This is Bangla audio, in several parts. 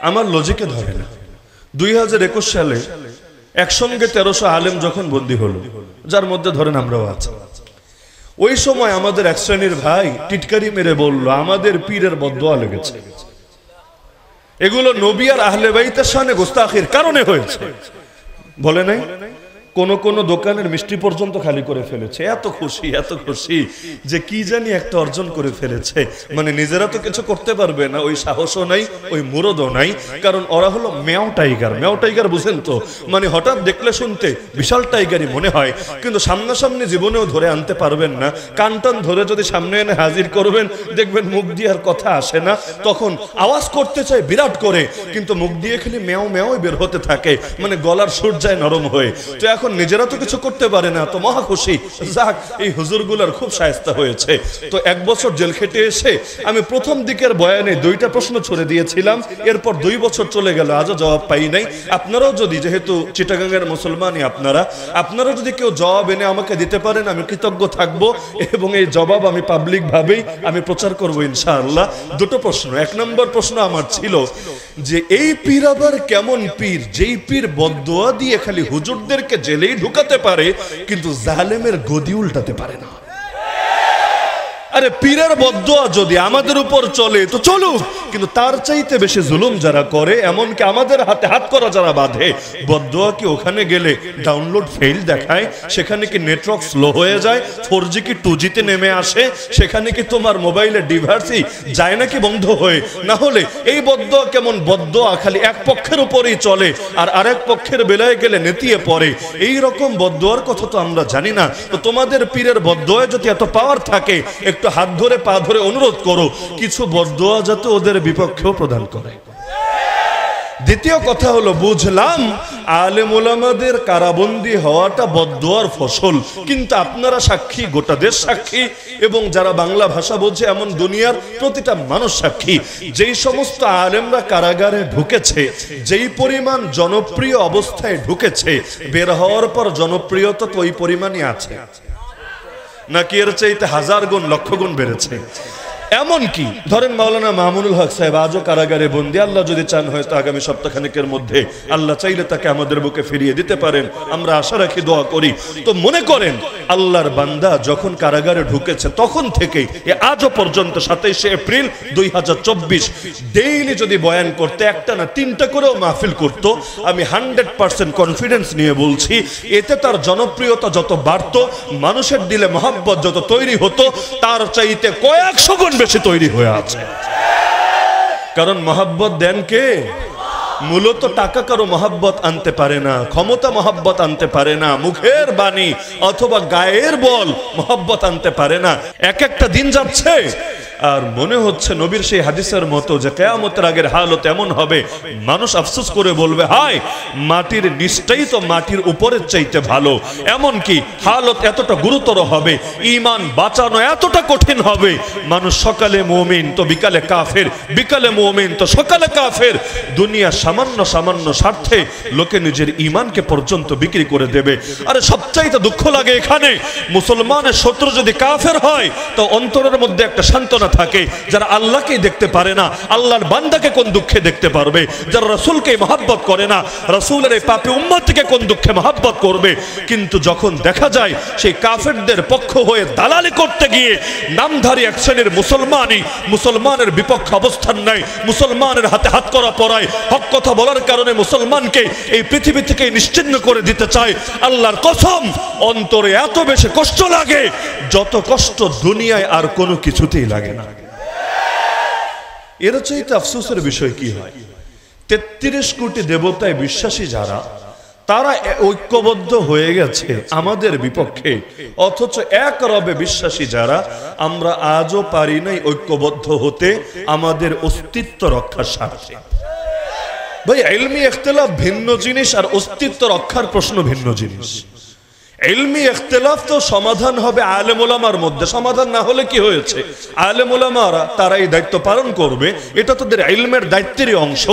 আমার লজিকে ধরে না। 2021 সালে একসঙ্গে 1300 আলেম যখন বন্দী হলো, যার মধ্যে ধরেন আমরাও আছি, ওই সময় আমাদের এক শ্রেণীর ভাই টিটকারি মেরে বলল আমাদের পীরের বদদোয়া লেগেছে। এগুলো নবী আর আহলে বাইতের শানে গোস্তাখির কারণে হয়েছে। বলে নাই কোন কোন দোকানের মিষ্টি পর্যন্ত খালি করে ফেলেছে। এত খুশি যে কি জানি একটা অর্জন করে ফেলেছে, মানে নিজেরা তো কিছু করতে পারবে না, ওই সাহসও নাই, ওই মুরদও নাই, কারণ ওরা হলো মেও টাইগার বুঝেন তো, মানে হঠাৎ দেখলে শুনতে বিশাল টাইগারই মনে হয়, কিন্তু সামনাসামনি জীবনেও ধরে আনতে পারবেন না। কানটান ধরে যদি সামনে এনে হাজির করবেন, দেখবেন মুখ দিয়ে আর কথা আসে না, তখন আওয়াজ করতে চায় বিরাট করে, কিন্তু মুখ দিয়ে খালি মেও বের হতে থাকে, মানে গলার সুর যায় নরম হয়ে। তো এখন নিজেরা তো কিছু করতে পারে না, তো মহা খুশি, যাক এই হুজুরগুলার খুব শায়েস্তা হয়েছে। তো 1 বছর জেল খেটে এসে আমি প্রথম দিকের বয়ানে 2টা প্রশ্ন ছড়ে দিয়েছিলাম, এরপর 2 বছর চলে গেল, আজও জবাব পাই নাই। আপনারাও যদি, যেহেতু চিটাগাঙ্গের মুসলমানই আপনারা যদি কেউ জবাব এনে আমাকে দিতে পারেন, আমি কৃতজ্ঞ থাকব, এবং এই জবাব আমি পাবলিক ভাবেই আমি প্রচার করব ইনশাআল্লাহ। 2টো প্রশ্ন। 1 নম্বর প্রশ্ন আমার ছিল যে এই পীর আবার কেমন পীর, যেই পীর বদদোয়া দিয়ে খালি হুজুরদেরকে জেলেই ঢুকাতে পারে, কিন্তু জালেমের গদি উল্টাতে পারে না। আরে পীরের বদদোয়া যদি আমাদের উপর চলে তো চলুক, কিন্তু তার চাইতে বেশি জুলুম যারা করে, এমনকি আমাদের হাতে হাত করা যারা বাঁধে, বদদোয়া কি ওখানে গেলে ডাউনলোড ফেল দেখায়, সেখানে কি নেটওয়ার্ক স্লো হয়ে যায়, 4G কি 2G তে নেমে আসে, সেখানে কি তোমার মোবাইলের ডিভাইসই যায় নাকি বন্ধ হয়ে, না হলে এই বদদোয়া কেমন বদদোয়া খালি এক পক্ষের উপরেই চলে আর আরেক পক্ষের বেলায় গেলে নেতিয়ে পড়ে, এই রকম বদদোয়ার কথা তো আমরা জানি না। তো তোমাদের পীরের বদদোয়ায় যদি এত পাওয়ার থাকে, একটু হাত ধরে পা ধরে অনুরোধ করো কিছু বদদোয়া যাতে ওদের বিপক্ষেও প্রদান করে। দ্বিতীয় কথা হলো, বুঝলাম আলেম ওলামাদের কারাবন্দী হওয়াটা বদদোয়ার ফসল, কিন্তু আপনারা সাক্ষী, গোটা দেশ সাক্ষী, এবং যারা বাংলা ভাষা বোঝে এমন দুনিয়ার প্রতিটা মানুষ সাক্ষী, যেই সমস্ত আলেমরা কারাগারে ঢুকেছে, যেই পরিমাণ জনপ্রিয় অবস্থায় ঢুকেছে, বের হওয়ার পর জনপ্রিয়তা তো ওই পরিমাণই আছে, নাকি এর চাইতে 1000 গুণ 1,00,000 গুণ বেড়েছে। এমনকি ধরেন মাওলানা মামুনুল হক সাহেব আজও কারাগারে বন্দী, আল্লাহ যদি চান হয়তো আগামী সপ্তাহখানেকের মধ্যে আল্লাহ চাইলে তাকে আমাদের বুকে ফিরিয়ে দিতে পারেন, আমরা আশা রাখি, দোয়া করি। তো মনে করেন আল্লাহর বান্দা যখন কারাগারে ঢুকেছে তখন থেকেই আজও পর্যন্ত 27শে এপ্রিল 2024 ডেইলি যদি বয়ান করতে, একটা না 3টা করেও মাহফিল করত, আমি 100% কনফিডেন্স নিয়ে বলছি, এতে তার জনপ্রিয়তা যত বাড়তো, মানুষের দিলে মহব্বত যত তৈরি হতো, তার চাইতে কয়েকশো গুণ বেশি তৈরি হয়ে আছে। কারণ মহব্বত দেন কে? মূলত টাকা কারো মহব্বত আনতে পারে না, ক্ষমতা মহব্বত আনতে পারে না, মুখের বাণী অথবা গায়ের বল মহব্বত আনতে পারে না। একটা দিন যাচ্ছে আর মনে হচ্ছে নবীর সেই হাদিসের মতো যে কিয়ামতের আগের হালত এমন হবে, মানুষ আফসোস করে বলবে, হায় মাটির নিচটাই তো মাটির উপরের চাইতে ভালো। এমনকি হালত এতটা গুরুতর হবে, ঈমান বাঁচানো এতটা কঠিন হবে, মানুষ সকালে মুমিন তো বিকালে কাফের, বিকালে মুমিন তো সকালে কাফের। দুনিয়া সামান্য স্বার্থে লোকে নিজের ঈমানকে পর্যন্ত বিক্রি করে দেবে। আরে সবচাইতে দুঃখ লাগে এখানে, মুসলমানের শত্রু যদি কাফের হয় তো অন্তরের মধ্যে একটা সান্ত্বনা থাকে, যারা আল্লাহকেই দেখতে পারে না, আল্লাহর বান্দাকে কোন দুঃখে দেখতে পারবে? যারা রাসূলকে মহব্বত করে না, রাসূলের এই পাপী উম্মতকে কোন দুঃখে মহব্বত করবে? কিন্তু যখন দেখা যায় সেই কাফেরদের পক্ষ হয়ে দালালি করতে গিয়ে নামধারী এক শ্রেণীর মুসলমানের বিপক্ষে অবস্থান নেয়, মুসলমানের হাতে হাত করা পড়ায়, হক কথা বলার কারণে মুসলমানকে এই পৃথিবী থেকে নিশ্চিহ্ন করে দিতে চায়, আল্লাহর কসম অন্তরে এত বেশি কষ্ট লাগে, যত কষ্ট দুনিয়ায় আর কোনো কিছুতেই লাগে না। এর চাইতে আফসোসের বিষয় কি হয়? 33 কোটি দেবতায় বিশ্বাসী যারা, তারা ঐক্যবদ্ধ হয়ে গেছে আমাদের বিপক্ষে, অথচ এক রবে বিশ্বাসী যারা, আমরা আজও পারি নাই ঐক্যবদ্ধ হতে আমাদের অস্তিত্ব রক্ষার স্বার্থে। ভাই ইলমি ইখতিলাফ ভিন্ন জিনিস আর অস্তিত্ব রক্ষার প্রশ্ন ভিন্ন জিনিস। ইলমি ইখতিলাফ তো সমাধান হবে আলেম ওলামার মধ্যে, সমাধান না হলে কি হয়েছে, আলেম ওলামারা তারা এই দায়িত্ব পালন করবে, এটা তাদের ইলমের দায়িত্বেরই অংশ।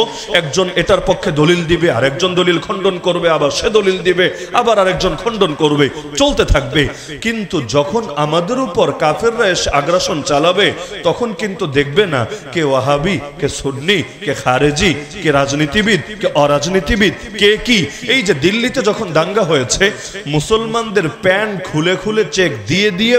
একজন এটার পক্ষে দলিল দিবে, আরেকজন দলিল খণ্ডন করবে, আবার সে দলিল দিবে, আবার আরেকজন খণ্ডন করবে, চলতে থাকবে। কিন্তু যখন আমাদের উপর কাফেররা এসে আগ্রাসন চালাবে, তখন কিন্তু দেখবে না কে ওয়াহাবি, কে সুন্নি, কে খারেজি, কে রাজনীতিবিদ, কে অরাজনীতিবিদ, কে কি। এই যে দিল্লিতে যখন দাঙ্গা হয়েছে, মুসলমানদের প্যান্ট খুলে খুলে চেক দিয়ে দিয়ে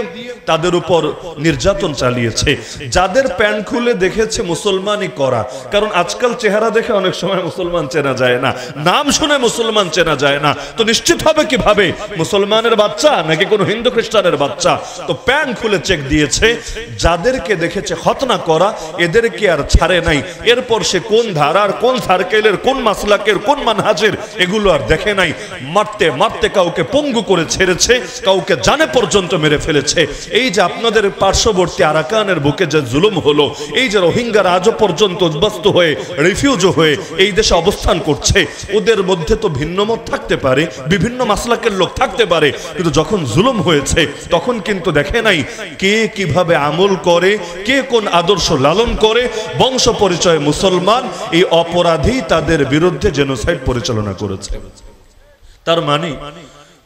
তাদের উপর নির্যাতন চালিয়েছে। যাদের প্যান্ট খুলে দেখেছে মুসলমানই করা, কারণ আজকাল চেহারা দেখে অনেক সময় মুসলমান চেনা যায় না, নাম শুনে মুসলমান চেনা যায় না, তো নিশ্চিত হবে কিভাবে মুসলমানের বাচ্চা নাকি কোনো হিন্দু খ্রিস্টানের বাচ্চা। তো প্যান্ট খুলে চেক দিয়েছে, যাদেরকে দেখেছে খতনা করা এদেরকে আর ছাড়ে নাই। এরপর সে কোন ধারার, কোন সার্কেলের, কোন মাসলাকের, কোন মানহাজের, এগুলো আর দেখে নাই। মারতে মারতে কাউকে পঙ্গু করে ছেড়েছে, কাউকে জানে পর্যন্ত মেরে ফেলেছে। এই যে আপনাদের পার্শ্ববর্তী আরাকানের বুকে যে জুলুম হলো, এই যে রোহিঙ্গারা আজও পর্যন্ত উদ্বাস্তু হয়ে, রিফিউজ হয়ে এই দেশে অবস্থান করছে, ওদের মধ্যে তো ভিন্ন মত থাকতে পারে, বিভিন্ন মাসলাকের লোক থাকতে পারে, কিন্তু যখন জুলুম হয়েছে তখন কিন্তু দেখে নাই কে কিভাবে আমল করে, কে কোন আদর্শ লালন করে। বংশ পরিচয় মুসলমান, এই অপরাধী তাদের বিরুদ্ধে জেনোসাইড পরিচালনা করেছে। তার মানে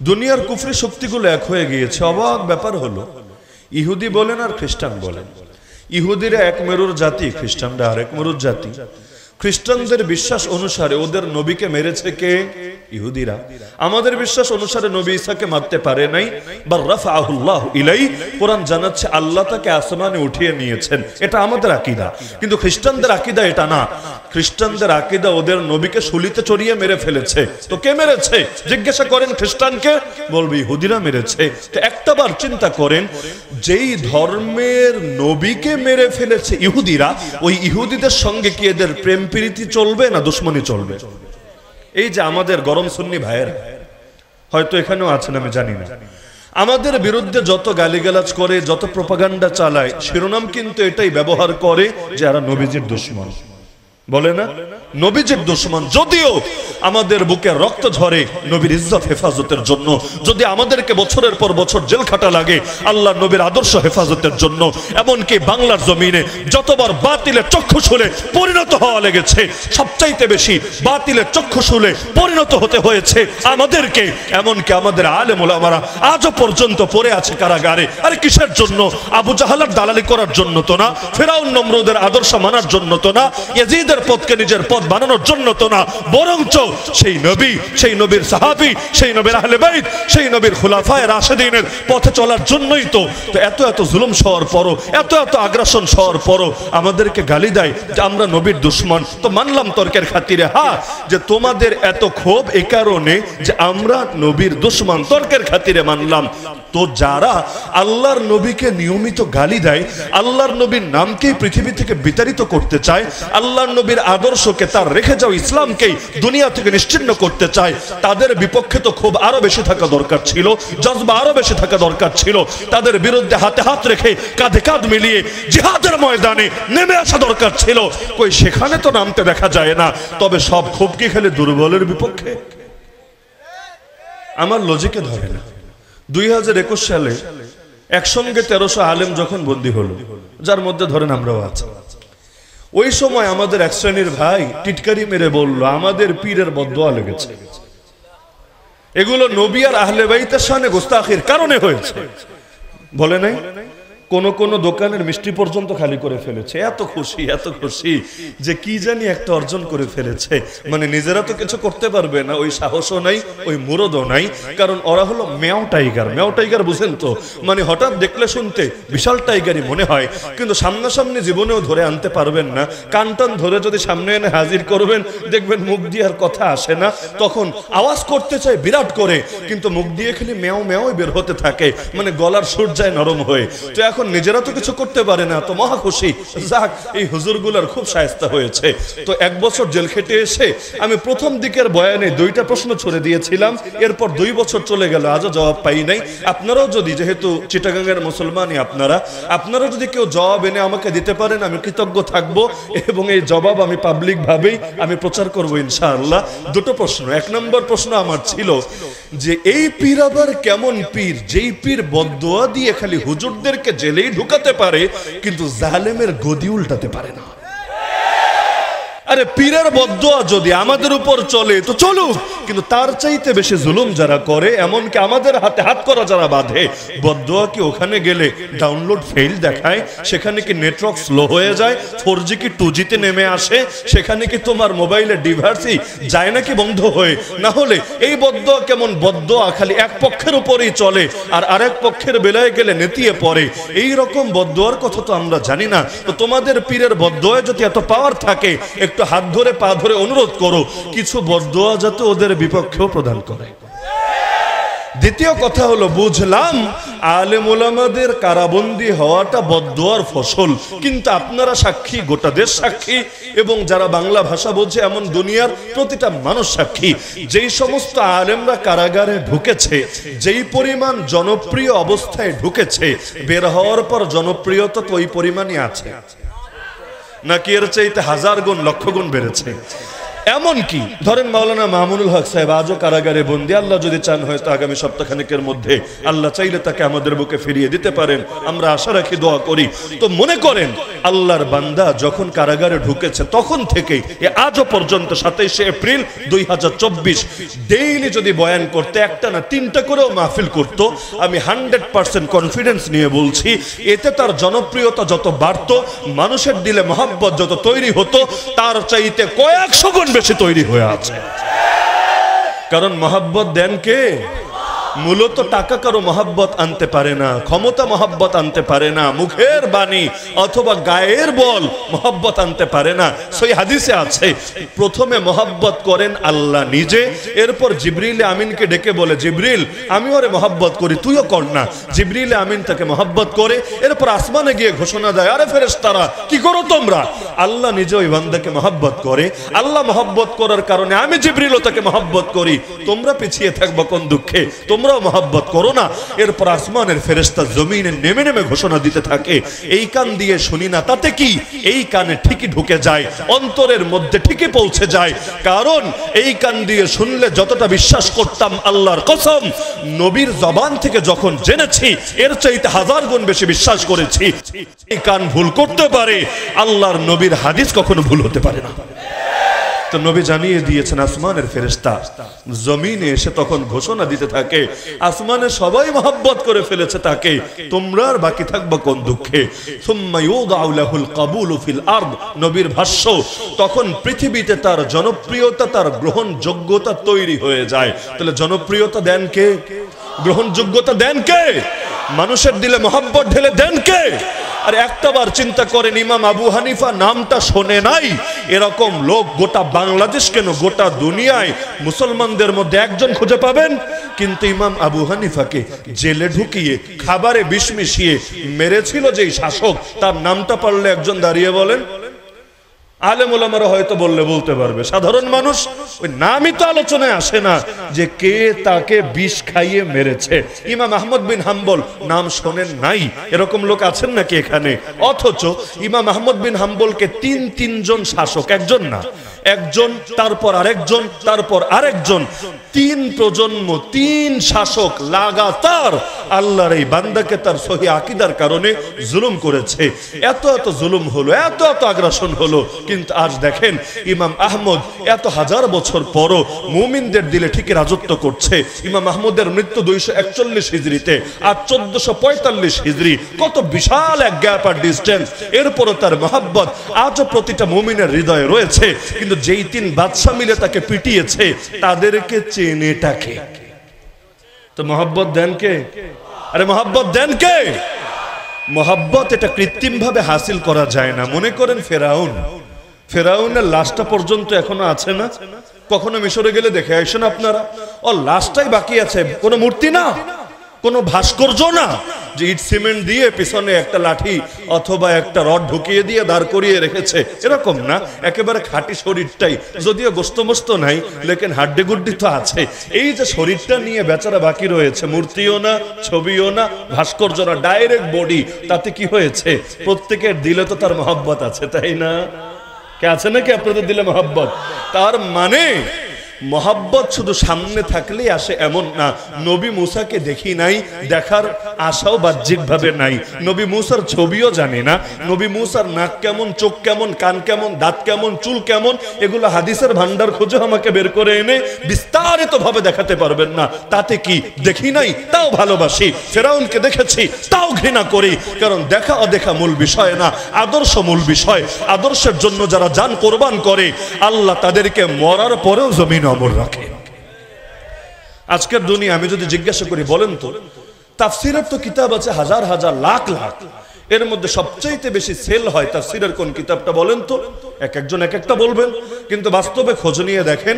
দুনিয়ার কুফরি শক্তিগুলো এক হয়ে গিয়েছে। অবাক ব্যাপার হলো, ইহুদি বলেন আর খ্রিস্টান বলেন, ইহুদিরা এক মেরুর জাতি, খ্রিস্টানরা আরেক মেরুর জাতি। খ্রিস্টানদের বিশ্বাস অনুসারে ওদের নবীকে মেরেছে কে? ইহুদিরা। আমাদের বিশ্বাস অনুসারে নবী ঈসাকে মারতে পারে নাই, বার রাফাহুল্লাহু ইলাই, কোরআন জানাচ্ছে আল্লাহ তাকে আসমানে উঠিয়ে নিয়েছেন, এটা আমাদের আকীদা। কিন্তু খ্রিস্টানদের আকীদা এটা না। খ্রিস্টানদের আকীদা ওদের নবীকে শুলিতে চড়িয়ে মেরে ফেলেছে। তো কে মেরেছে জিজ্ঞাসা করেন খ্রিস্টানকে, বলবে ইহুদিরা মেরেছে। তো একটাবার চিন্তা করেন, যেই ধর্মের নবীকে মেরে ফেলেছে ইহুদিরা, ওই ইহুদিদের সঙ্গে কি এদের প্রেম প্রীতি চলবে না দুশ্মনী চলবে? এই যে আমাদের গরম সুন্নি ভাইয়ের, হয়তো এখানেও আছেন আমি জানি না, আমাদের বিরুদ্ধে যত গালিগালাজ করে, যত প্রোপাগান্ডা চালায়, শিরোনাম কিন্তু এটাই ব্যবহার করে যে এরা নবীজির দুশমন, বলে না নবীজির দুশমন। যদিও আমাদের বুকে রক্ত ঝরে নবীর ইজ্জত হেফাজতের জন্য, যদি আমাদেরকে বছরের পর বছর জেল খাটা লাগে আল্লাহ নবীর আদর্শ হেফাজতের জন্য, এমনকি বাংলার জমিনে যতবার বাতিলের চক্ষুশূলে পরিণত হওয়া লেগেছে, সবচাইতে বেশি বাতিলের চক্ষুশূলে পরিণত হতে হয়েছে আমাদেরকে। এমনকি আমাদের আলেম ওলামারা আজও পর্যন্ত পড়ে আছে কারাগারে। আরে কিসের জন্য? আবু জাহালের দালালি করার জন্য তো না, ফেরাউন নমরুদের আদর্শ মানার জন্য তো না, ইয়াজিদের পথকে নিজের পথ বানানোর জন্য তো না, বরঞ্চ সেই নবী, সেই নবীর সাহাবী, সেই নবীর আহলে বাইত, সেই নবীর খুলাফায়ে রাশিদিনের পথে চলার জন্যই তো। তো এত এত জুলুম সওয়ার পরও, এত এত আগ্রাসন সওয়ার পরও আমাদেরকে গালি দেয় যে আমরা নবীর দুশমন। তো মানলাম তর্কের খাতিরে, হ্যাঁ, যে তোমাদের এত ক্ষোভ এই কারণে যে আমরা নবীর দুশমন, তর্কের খাতিরে মানলাম। তো যারা আল্লাহর নবীকে নিয়মিত গালি দেয়, আল্লাহর নবীর নামকেই পৃথিবী থেকে বিতাড়িত করতে চায়, আল্লাহর নবীর আদর্শকে, তার রেখে যাও ইসলামকেই দুনিয়া থেকে নিশ্চিহ্ন করতে চায়, তাদের বিপক্ষে তো খুব আরো বেশি থাকা দরকার ছিল, জজবা আরো বেশি থাকা দরকার ছিল। তাদের বিরুদ্ধে হাতে হাত রেখে কাঁধে কাঁধ মিলিয়ে জিহাদের ময়দানে নেমে আসা দরকার ছিল। কই সেখানে তো নামতে দেখা যায় না। তবে সব ক্ষোভ কি খেলে দুর্বলের বিপক্ষে? আমার লজিকে ধরে না। 2021 সালে একসঙ্গে 1300 আলেম যখন বন্দী হলো, যার মধ্যে ধরেন আমরাও আছি, ওই সময় আমাদের এক শ্রেণীর ভাই টিটকারি মেরে বলল আমাদের পীরের বদদোয়া লেগেছে। এগুলো নবী আর আহলে বাইতের শানে গোস্তাখির কারণে হয়েছে, বলে নাই? কোন কোন দোকানের মিষ্টি পর্যন্ত খালি করে ফেলেছে। এত খুশি, এত খুশি যে কি জানি একটা অর্জন করে ফেলেছে। মানে নিজেরা তো কিছু করতে পারবে না, ওই সাহসও নাই, ওই মুরদও নাই, কারণ ওরা হলো মেও টাইগার। মেও টাইগার বুঝেন তো? মানে হঠাৎ দেখলে শুনতে বিশাল টাইগারই মনে হয়, কিন্তু সামনাসামনি জীবনেও ধরে আনতে পারবেন না। কান টান ধরে যদি সামনে এনে হাজির করবেন, দেখবেন মুখ দিয়ে আর কথা আসে না। তখন আওয়াজ করতে চায় বিরাট করে, কিন্তু মুখ দিয়ে খালি মেও মেও বের হতে থাকে, মানে গলার সুর যায় নরম হয়ে। তো এখন এখন নিজেরা তো কিছু করতে পারে না, তো মহা খুশি, যাক এই হুজুরগুলার খুব শায়েস্তা হয়েছে। তো 1 বছর জেল খেটে এসে আমি প্রথম দিকের বয়ানে 2টা প্রশ্ন ছুড়ে দিয়েছিলাম, এরপর 2 বছর চলে গেল, আজও জবাব পাই নাই। আপনারাও যদি, যেহেতু চিটাগাঙ্গের মুসলমানই আপনারা যদি কেউ জবাব এনে আমাকে দিতে পারেন, আমি কৃতজ্ঞ থাকবো এবং এই জবাব আমি পাবলিক ভাবেই আমি প্রচার করবো ইনশাআল্লাহ। 2টো প্রশ্ন। 1 নম্বর প্রশ্ন আমার ছিল যে এই পীর আবার কেমন পীর, যেই পীর বদদোয়া দিয়ে খালি হুজুরদেরকে জেলেই ঢুকাতে পারে কিন্তু জালেমের গদি উল্টাতে পারে না। আরে পীরের বদদোয়া যদি আমাদের উপর চলে তো চলুক, কিন্তু তার চাইতে বেশি জুলুম যারা করে, এমনকি আমাদের হাতে হাত করা যারা বাঁধে, বদদোয়া কি ওখানে গেলে ডাউনলোড ফেল দেখায়, সেখানে কি নেটওয়ার্ক স্লো হয়ে যায়, 4G কি 2G তে নেমে আসে, সেখানে কি তোমার মোবাইলের ডিভাইসই যায় নাকি বন্ধ হয়ে, না হলে এই বদদোয়া কেমন বদদোয়া খালি এক পক্ষের উপরেই চলে আর আরেক পক্ষের বেলায় গেলে নেতিয়ে পড়ে, এই রকম বদদোয়ার কথা তো আমরা জানি না। তো তোমাদের পীরের বদদোয়ায় যদি এত পাওয়ার থাকে, একটু হাত ধরে পা ধরে অনুরোধ করো কিছু বদদোয়া যাতে ওদের বিপক্ষেও প্রদান করে। দ্বিতীয় কথা হলো, বুঝলাম আলেম ওলামাদের কারাবন্দী হওয়াটা বদদোয়ার ফসল, কিন্তু আপনারা সাক্ষী, গোটা দেশ সাক্ষী এবং যারা বাংলা ভাষা বোঝে এমন দুনিয়ার প্রতিটা মানুষ সাক্ষী, যেই সমস্ত আলেমরা কারাগারে ঢুকেছে, যেই পরিমাণ জনপ্রিয় অবস্থায় ঢুকেছে, বের হওয়ার পর জনপ্রিয়তা তো ওই পরিমাণই আছে নাকি এর চাইতে 1000 গুণ 1,00,000 গুণ বেড়েছে। এমনকি ধরেন মাওলানা মামুনুল হক সাহেব আজও কারাগারে বন্দী, আল্লাহ যদি চান হয়তো আগামী সপ্তাহখানেকের মধ্যে আল্লাহ চাইলে তাকে আমাদের বুকে ফিরিয়ে দিতে পারেন, আমরা আশা রাখি, দোয়া করি। তো মনে করেন আল্লাহর বান্দা যখন কারাগারে ঢুকেছে তখন থেকেই আজও পর্যন্ত 27 এপ্রিল 2024 ডেইলি যদি বয়ান করতে, একটা না 3টা করেও মাহফিল করত, আমি 100% কনফিডেন্স নিয়ে বলছি এতে তার জনপ্রিয়তা যত বাড়তো, মানুষের দিলে মহব্বত যত তৈরি হতো, তার চাইতে কয়েকশো গুণ বেশি তৈরি হয়ে আছে। কারণ মহব্বত দেন কে? মূলত টাকা কারো মহব্বত আনতে পারে না, ক্ষমতা মহব্বত আনতে পারে না, মুখের বাণী অথবা গায়ের বল মহব্বত আনতে পারে না। সেই হাদিসে আছে প্রথমে মহব্বত করেন আল্লাহ নিজে, এরপর জিবরিল আমিনকে ডেকে বলে, জিবরিল আমি ওরে মহব্বত করি, তুইও কর না। জিবরিল আমিন তাকে মহব্বত করে, এরপর আসমানে গিয়ে ঘোষণা দেয়, আরে ফেরেশতারা কি করো তোমরা? আল্লাহ নিজে ওই বান্দাকে মহব্বত করে, আল্লাহ মহব্বত করার কারণে আমি জিবরিলও তাকে মহব্বত করি, তোমরা পিছিয়ে থাকবো কোন দুঃখে, তোমরাও মহব্বত করো না। এরপর আসমানের ফেরেশতা জমিনে নেমে নেমে ঘোষণা দিতে থাকে, এই কান দিয়ে শুনি না তাতে কি, এই কানে ঠিকই ঢুকে যায়, অন্তরের মধ্যে ঠিকই পৌঁছে যায়। কারণ এই কান দিয়ে শুনলে যতটা বিশ্বাস করতাম, আল্লাহর কসম নবীর জবান থেকে যখন জেনেছি এর চাইতে 1000 গুণ বেশি বিশ্বাস করেছি। এই কান ভুল করতে পারে, আল্লাহর নবীর হাদিস কখনো ভুল হতে পারে না। তো নবী জানিয়ে দিয়েছেন, আসমানের ফেরেশতা জমিনে এসে তখন ঘোষণা দিতে থাকে, আসমানে সবাই মহব্বত করে ফেলেছে তাকে, তোমরা আর বাকি থাকবা কোন দুঃখে। সুম্মা ইউদাউ লাহুল কাবুলু ফিল আরদ, নবীর ভাষ্য, তখন পৃথিবীতে তার জনপ্রিয়তা, তার গ্রহণযোগ্যতা তৈরি হয়ে যায়। তাহলে জনপ্রিয়তা দেন কে? গ্রহণযোগ্যতা দেন কে? মানুষের দিলে মহব্বত ঢেলে দেন কে? আর একটাবার চিন্তা করেন, ইমাম আবু হানিফা নামটা শোনে নাই এরকম লোক গোটা বাংলাদেশ কেন গোটা দুনিয়ায় মুসলমানদের মধ্যে একজন খুঁজে পাবেন? কিন্তু ইমাম আবু হানিফাকে জেলে ঢুকিয়ে খাবারে বিষ মিশিয়ে মেরেছিল যেই শাসক, তার নামটা পারলে একজন দাঁড়িয়ে বলেন? আলেম ওলামারা হয়তো বললে বলতে পারবে, সাধারণ মানুষ ওই নামই তো আলোচনায় আসে না যে কে তাকে বিষ খাইয়ে মেরেছে। ইমাম আহমদ বিন হাম্বল নাম শোনেন নাই এরকম লোক আছেন নাকি এখানে? অথচ ইমাম আহমদ বিন হাম্বলকে তিনজন শাসক, একজন না, একজন, তারপর আরেকজন, তারপর আরেকজন, 3 প্রজন্ম, 3 শাসক লাগাতার আল্লাহর এই বান্দাকে তার সহি আকীদার কারণে জুলুম করেছে। এত এত জুলুম হলো, এত এত আগ্রাসন হলো, কিন্তু আজ দেখেন ইমাম আহমদ এত 1000 বছর পরও মুমিনদের দিলে ঠিকই রাজত্ব করছে। ইমাম আহমদের মৃত্যু 241 হিজরিতে, আর 1445 হিজরি, কত বিশাল এক গ্যাপ আর ডিস্টেন্স। এরপরও তার মহব্বত আজও প্রতিটা মুমিনের হৃদয়ে রয়েছে। কিন্তু যেই 3 বাদশা মিলে তাকে পিটিয়েছে তাদেরকে চেনেটাকে, তো মহব্বত দেন কে? আরে মহব্বত দেন কে? মহব্বত এটা কৃত্রিম ভাবে হাসিল করা যায় না। মনে করেন ফেরাউনের লাশটা পর্যন্ত এখনো আছে না? কখনো মিশরে গেলে দেখে আসেন আপনারা, ও লাশটাই বাকি আছে, কোনো মূর্তি না। কোনো ভাস্কর্য না যে ইট সিমেন্ট দিয়ে পিছনে একটা লাঠি অথবা একটা রড ঢুকিয়ে দিয়ে দাঁড় করিয়ে রেখেছে, এরকম না। একেবারে খাঁটি শরীরটাই, যদিও গোস্তমস্ত নাই, লেকিন হাড্ডি গুড্ডি তো আছে। এই যে শরীরটা নিয়ে বেচারা বাকি রয়েছে, মূর্তিও না, ছবিও না, ভাস্কর্য না, ডাইরেক্ট বডি। তাতে কি হয়েছে? প্রত্যেকের দিলে তো তার মহব্বত আছে, তাই না? কে আছে নাকি আপনাদের দিলে মহব্বত? তার মানে মহব্বত শুধু সামনে থাকলেই আসে এমন না। নবী মুসাকে দেখি নাই, দেখার আশাও বাহ্যিকভাবে নাই। নবী মুসার ছবিও জানি না। নবী মুসার নাক কেমন, চোখ কেমন, কান কেমন, দাঁত কেমন, চুল কেমন, এগুলো হাদিসের ভান্ডার খুঁজে আমাকে বের করে এনে বিস্তারিত ভাবে দেখাতে পারবেন না। তাতে কি? দেখি নাই তাও ভালোবাসি, ফেরাউনকে দেখেছি তাও ঘৃণা করি। কারণ দেখা অদেখা মূল বিষয় না, আদর্শ মূল বিষয়। আদর্শের জন্য যারা জান কোরবান করে, আল্লাহ তাদেরকে মরার পরেও জমিন অমর রাখে। আজকের দুনিয়া আমি যদি জিজ্ঞাসা করি, বলেন তো তাফসিরের তো কিতাব আছে হাজার হাজার লাখ লাখ, এর মধ্যে সবচাইতে বেশি সেল হয় তাফসিরের কোন কিতাবটা বলেন তো? এক একজন এক একটা বলবেন, কিন্তু বাস্তবে খোঁজ নিয়ে দেখেন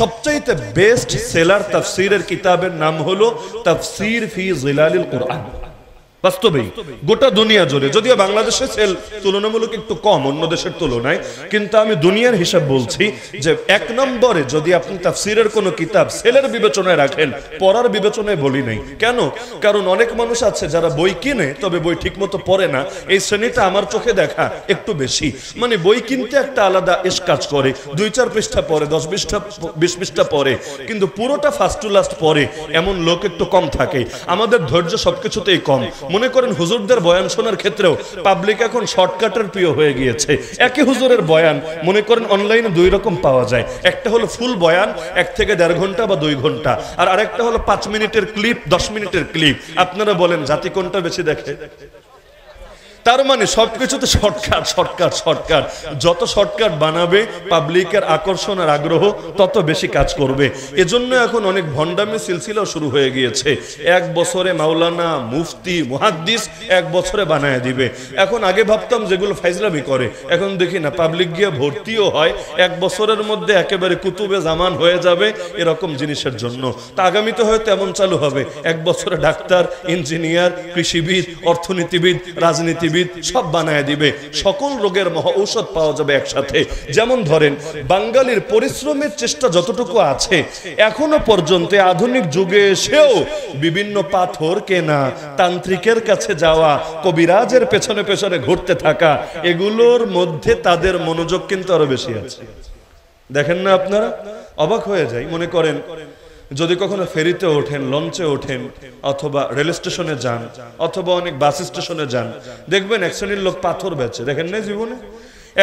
সবচাইতে বেস্ট সেলার তাফসিরের কিতাবের নাম হলো তাফসির ফি জিলালিল কুরআন। বাস্তবেই গোটা দুনিয়া জুড়ে, যদিও বাংলাদেশে সেল তুলনামূলক একটু কম অন্য দেশের তুলনায়, কিন্তু আমি দুনিয়ার হিসাব বলছি যে এক নম্বরে যদি আপনি তাফসিরের কোনো কিতাব সেলের বিবেচনায় রাখেন, পড়ার বিবেচনায় বলি নাই। কেন? কারণ অনেক মানুষ আছে যারা বই কিনে তবে বই ঠিক মতো পড়ে না। এই শ্রেণীটা আমার চোখে দেখা একটু বেশি। মানে বই কিনতে একটা আলাদা এস কাজ করে, 2-4 পৃষ্ঠা পড়ে, 10-20 পৃষ্ঠা পড়ে, কিন্তু পুরোটা ফার্স্ট টু লাস্ট পড়ে এমন লোক একটু কম থাকে। আমাদের ধৈর্য সবকিছুতেই কম। মনে করেন হুজুরদের বয়ান শোনার ক্ষেত্রেও পাবলিক এখন শর্টকাটের প্রিয় হয়ে গিয়েছে। একই হুজুরের বয়ান মনে করেন অনলাইনে 2 রকম পাওয়া যায়। একটা হলো ফুল বয়ান 1 থেকে 1.5 ঘন্টা বা 2 ঘন্টা, আর আরেকটা হলো 5 মিনিটের ক্লিপ, 10 মিনিটের ক্লিপ। আপনারা বলেন জাতি কোনটা বেশি দেখে? তার মানে সবকিছুতে শর্টকাট শর্টকাট শর্টকাট। যত শর্টকাট বানাবে পাবলিকের আকর্ষণ আর আগ্রহ তত বেশি কাজ করবে। এজন্য এখন অনেক ভণ্ডামি সিলসিলাও শুরু হয়ে গিয়েছে। 1 বছরে মাওলানা, মুফতি, মুহাদ্দিস 1 বছরে বানায় দিবে। এখন আগে ভাবতাম যেগুলো ফাইজলামি করে, এখন দেখি না পাবলিক গিয়ে ভর্তিও হয় 1 বছরের মধ্যে একেবারে কুতুবে জামান হয়ে যাবে এরকম জিনিসের জন্য। তা আগামীতে হয়তো এমন চালু হবে 1 বছরে ডাক্তার, ইঞ্জিনিয়ার, কৃষিবিদ, অর্থনীতিবিদ, রাজনীতিবিদ সব বানায় দিবে। সকল রোগের মহা ঔষধ পাওয়া যাবে একসাথে। যেমন ধরেন বাঙালির পরিশ্রমের চেষ্টা যতটুকু আছে, এখনো পর্যন্ত আধুনিক যুগে এসেও বিভিন্ন পাথর কেনা, তান্ত্রিকের কাছে যাওয়া, কবিরাজের পেছনে পেছনে ঘুরতে থাকা, এগুলোর মধ্যে তাদের মনোযোগ কিন্তু আরো বেশি আছে। দেখেন না আপনারা? অবাক হয়ে যায়। মনে করেন যদি কখনো ফেরিতে ওঠেন, লঞ্চে ওঠেন, অথবা রেল স্টেশনে যান, অথবা অনেক বাস স্টেশনে যান, দেখবেন এক শ্রেণীর লোক পাথর বেচে। দেখেন না জীবনে?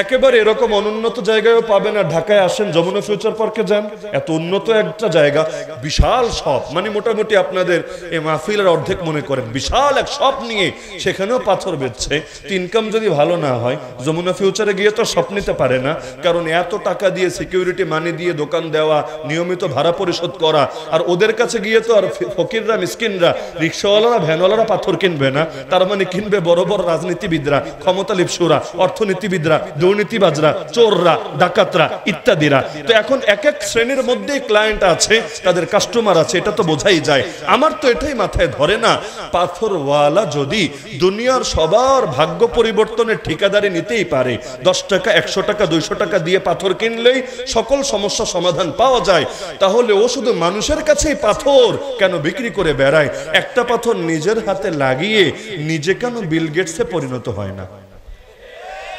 একেবারে এরকম অনুন্নত জায়গায়ও পাবেন। আর ঢাকায় আসেন, যমুনা ফিউচার পার্কে যান, এত উন্নত একটা জায়গা, বিশাল শপ, মানে মোটামুটি আপনাদের এই মাহফিলের অর্ধেক মনে করেন বিশাল এক শপ নিয়ে সেখানেও পাথর বেচছে। ইনকাম যদি ভালো না হয়, যমুনা ফিউচারে গিয়ে তো শপ নিতে পারে না, কারণ এত টাকা দিয়ে সিকিউরিটি মানি দিয়ে দোকান দেওয়া, নিয়মিত ভাড়া পরিশোধ করা, আর ওদের কাছে গিয়ে তো আর ফকিররা, মিসকিনরা, রিক্সাওয়ালারা, ভ্যানওয়ালারা পাথর কিনবে না। তার মানে কিনবে বড় বড় রাজনীতিবিদরা, ক্ষমতা লিপ্সুরা, অর্থনীতিবিদরা, দুর্নীতিবাজরা, চোররা, ডাকাতরা ইত্যাদিরা। তো এখন এক এক শ্রেণীর মধ্যে ক্লায়েন্ট আছে, তাদের কাস্টমার আছে, এটা তো বোঝাই যায়। আমার তো এটাই মাথায় ধরে না, পাথরওয়ালা যদি দুনিয়ার সবার ভাগ্য পরিবর্তনের ঠিকাদারি নিতেই পারে, 10 টাকা, 100 টাকা, 200 টাকা দিয়ে পাথর কিনলেই সকল সমস্যা সমাধান পাওয়া যায়, তাহলে ও শুধু মানুষের কাছেই পাথর কেন বিক্রি করে বেড়ায়? একটা পাথর নিজের হাতে লাগিয়ে নিজে কেন বিল গেটসে পরিণত হয় না?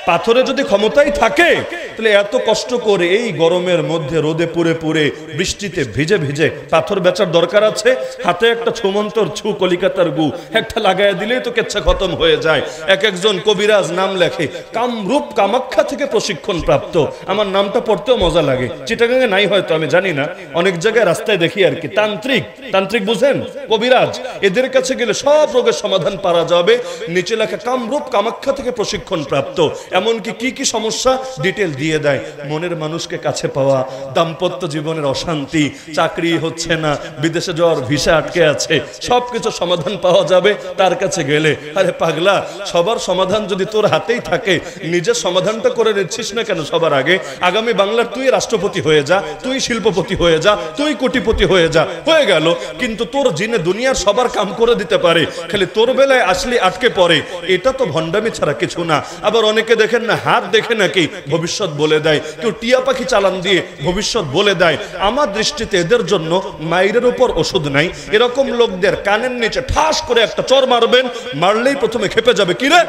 পাথরে যদি ক্ষমতাই থাকে তাহলে এত কষ্ট করে এই গরমের মধ্যে রোদে পুড়ে পুড়ে বৃষ্টিতে ভিজে ভিজে পাথর বেচার দরকার আছে? হাতে একটা ছুমন্তর ছু কলিকাতার গু একটা লাগায় দিলেই তো কেচ্ছা খতম হয়ে যায়। এক একজন কবিরাজ নাম লেখে কামরূপ কামাখ্যা থেকে প্রশিক্ষণ প্রাপ্ত। আমার নামটা পড়তেও মজা লাগে, চিটাগাঙে নাই হয়তো, আমি জানি না, অনেক জায়গায় রাস্তায় দেখি আর কি। তান্ত্রিক, তান্ত্রিক বুঝেন? কবিরাজ, এদের কাছে গেলে সব রোগের সমাধান পাওয়া যাবে। নিচে লেখা কামরূপ কামাখ্যা থেকে প্রশিক্ষণ প্রাপ্ত, এমনকি কি কি সমস্যা ডিটেল দিয়ে ঢুকিয়ে দেয়। মনের মানুষকে কাছে পাওয়া, দাম্পত্য জীবনের অশান্তি, চাকরি হচ্ছে না, বিদেশে যাওয়ার ভিসা আটকে আছে, সবকিছু সমাধান পাওয়া যাবে তার কাছে গেলে। আরে পাগলা, সবার সমাধান যদি তোর হাতেই থাকে, নিজের সমাধানটা করে নিচ্ছিস না কেন সবার আগে? আগামী বাংলার তুই রাষ্ট্রপতি হয়ে যা, তুই শিল্পপতি হয়ে যা, তুই কোটিপতি হয়ে যা, হয়ে গেল। কিন্তু তোর জিনে দুনিয়ার সবার কাম করে দিতে পারে, খালি তোর বেলায় আসলে আটকে পড়ে। এটা তো ভণ্ডামি ছাড়া কিছু না। আবার অনেকে দেখেন না, হাত দেখে নাকি ভবিষ্যৎ বলে দেয়, কেউ টিয়া পাখি চালান দিয়ে ভবিষ্যৎ বলে দেয়। আমার দৃষ্টিতে এদের জন্য মাইরের উপর ওষুধ নাই। এরকম লোকদের কানের নিচে ঠাস করে একটা চর মারবেন, মারলেই প্রথমে খেপে যাবে, কি রে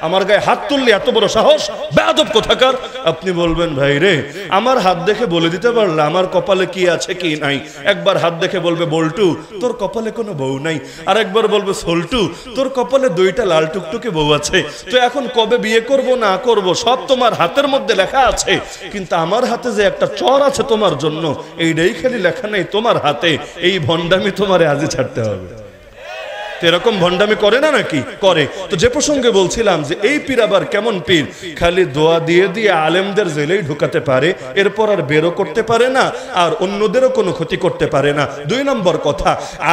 আমার গায়ে হাত তুললি, এত বড় সাহস, বেয়াদব কোথাকার। আপনি বলবেন ভাই রে, আমার হাত দেখে বলে দিতে পারলে আমার কপালে কি আছে কি নাই। একবার হাত দেখে বলবে বল্টু তোর কপালে কোনো বউ নাই, আর একবার বলবে সল্টু তোর কপালে দুইটা লাল টুকটুকে বউ আছে। তো এখন কবে বিয়ে করব না করব সব তোমার হাতের মধ্যে লেখা আছে, কিন্তু আমার হাতে যে একটা চর আছে তোমার জন্য, এইটাই খালি লেখা নেই তোমার হাতে। এই ভণ্ডামি তোমারে আজই ছাড়তে হবে। এরকম ভণ্ডামি করে না নাকি? করে। তো যে প্রসঙ্গে বলছিলাম যে এই পীর আবার কেমন পীর, খালি দোয়া দিয়ে দিয়ে আলেমদের জেলেই ঢুকাতে পারে, এরপর আর বেরো করতে পারে না, আর অন্যদেরও কোনো ক্ষতি করতে পারে না। 2 নম্বর কথা,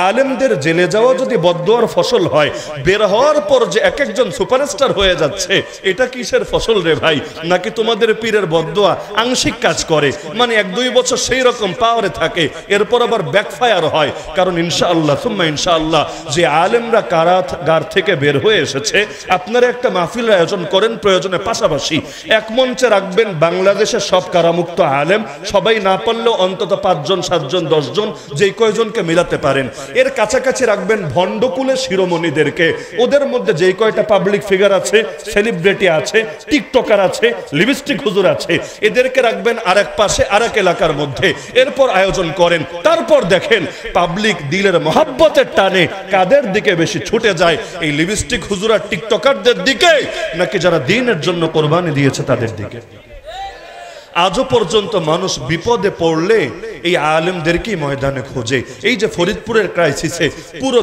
আলেমদের জেলে যাওয়া যদি বদদোয়ার ফসল হয়, বের হওয়ার পর যে এক একজন সুপারস্টার হয়ে যাচ্ছে, এটা কিসের ফসল রে ভাই? নাকি তোমাদের পীরের বদদোয়া আংশিক কাজ করে, মানে 1-2 বছর সেই রকম পাওয়ারে থাকে, এরপর আবার ব্যাকফায়ার হয়? কারণ ইনশাআল্লাহ সুম্মা ইনশাআল্লাহ যে আলেমরা কারাগার থেকে বের হয়ে এসেছে, আপনারা একটা মাহফিল আয়োজন করেন, প্রয়োজনে পাশাপাশি এক মঞ্চে রাখবেন বাংলাদেশের সব কারামুক্ত আলেম, সবাই না পারলেও অন্তত 5 জন 7 জন 10 জন, যেই কয়জনকে মিলাতে পারেন। এর কাছাকাছি রাখবেন ভণ্ডকুলের শিরোমণিদেরকে, ওদের মধ্যে যেই কয়টা পাবলিক ফিগার আছে, সেলিব্রিটি আছে, টিকটকার আছে, লিপস্টিক হুজুর আছে, এদেরকে রাখবেন আরেক পাশে আরেক এলাকার মধ্যে। এরপর আয়োজন করেন, তারপর দেখেন পাবলিক দিলের মহাব্বতের টানে কাদের দিকে বেশি ছুটে যায়, এই লিপস্টিক হুজুর আর টিকটকারদের দিকে, নাকি যারা দ্বীনের জন্য কোরবানি দিয়েছে তাদের দিকে? আজও পর্যন্ত মানুষ বিপদে পড়লে এই আলেমদেরকেই ময়দানে খোঁজে। এই যে ফরিদপুরের ক্রাইসিসে পুরো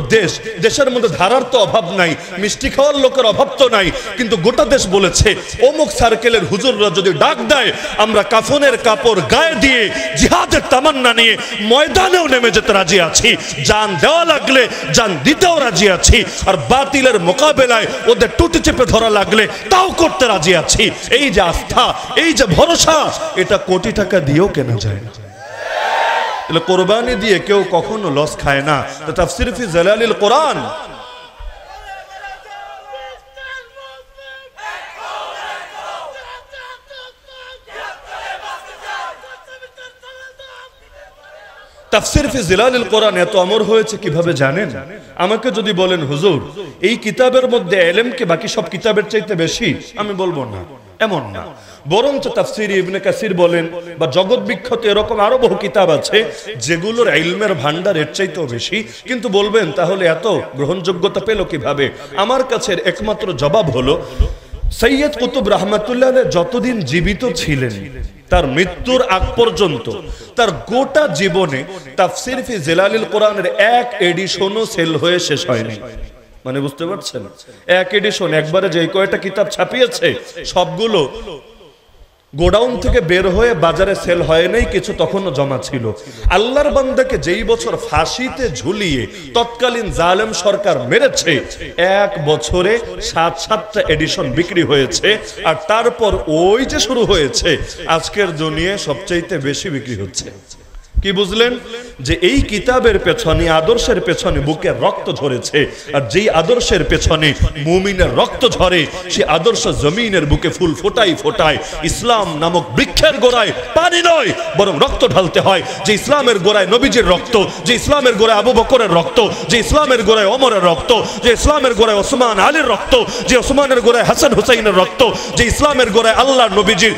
দেশের মধ্যে ধারার তো অভাব নাই, মিষ্টি খাওয়ার লোকের অভাব তো নাই, কিন্তু গোটা দেশ বলেছে অমুক সার্কেলের হুজুররা যদি ডাক দেয়, আমরা কাফনের কাপড় গায়ে দিয়ে জিহাদের তামান্না নিয়ে ময়দানেও নেমে যেতে রাজি আছি, জান দেওয়া লাগলে জান দিতেও রাজি আছি, আর বাতিলের মোকাবেলায় ওদের টুটি চেপে ধরা লাগলে তাও করতে রাজি আছি। এই যে আস্থা, এই যে ভরসা, এটা কোটি টাকা দিয়েও কেনা যায় না। কোরবানি দিয়ে কেউ কখনো লস খায় না। তো তাফসীর ফি জালালিল কোরআন, তাফসীর ফি জিলালিল কোরআন এত অমর হয়েছে কিভাবে জানেন? আমাকে যদি বলেন হুজুর এই কিতাবের মধ্যে ইলমকে বাকি সব কিতাবের চাইতে বেশি, আমি বলবো না, এমন না। বরঞ্চ তাফসীর ইবনে কাসির বলেন বা জগৎ বিখ্যাত এরকম আরো বহু কিতাব আছে যেগুলোর ইলমের ভান্ডার এর চাইতেও বেশি। কিন্তু বলবেন তাহলে এত গ্রহণযোগ্যতা পেল কিভাবে? আমার কাছে একমাত্র জবাব হলো, সৈয়দ কুতুব রহমাতুল্লাহ আলাইহি যতদিন জীবিত ছিলেন, তার মৃত্যুর আগ পর্যন্ত তার গোটা জীবনে তাফসীর ফি জিলালিল কোরআনের 1 এডিশনও সেল হয়ে শেষ হয়নি। মানে বুঝতে পারছেন, 1 এডিশন, একবারে যে কয়টা কিতাব ছাপিয়েছে সবগুলো গোডাউন থেকে বের হয়ে বাজারে সেল হয় নাই, কিছু তখনও জমা ছিল। আল্লাহর বান্দাকে যেই বছর ফাঁসিতে ঝুলিয়ে তৎকালীন জালেম সরকার মেরেছে, 1 বছরে 7-7টা এডিশন বিক্রি হয়েছে। আর তারপর ওই যে শুরু হয়েছে, আজকের দুনিয়ায় সবচাইতে বেশি বিক্রি হচ্ছে। কি বুঝলেন? যে এই কিতাবের পেছনে, আদর্শের পেছনে বুকের রক্ত ঝরেছে, আর যেই আদর্শের পেছনে মুমিনের রক্ত ঝরে, সেই আদর্শ জমিনের বুকে ফুল ফোটায় ফোটায়। ইসলাম নামক বৃক্ষের গোড়ায় পানি নয়, বরং রক্ত ঢালতে হয়। যে ইসলামের গোড়ায় নবীজির রক্ত, যে ইসলামের গোড়ায় আবু বকরের রক্ত, যে ইসলামের গোড়ায় ওমরের রক্ত, যে ইসলামের গোড়ায় ওসমান আলীর রক্ত, যে ওসমানের গোড়ায় হাসান হুসাইনের রক্ত, যে ইসলামের গোড়ায় আল্লাহর নবীজির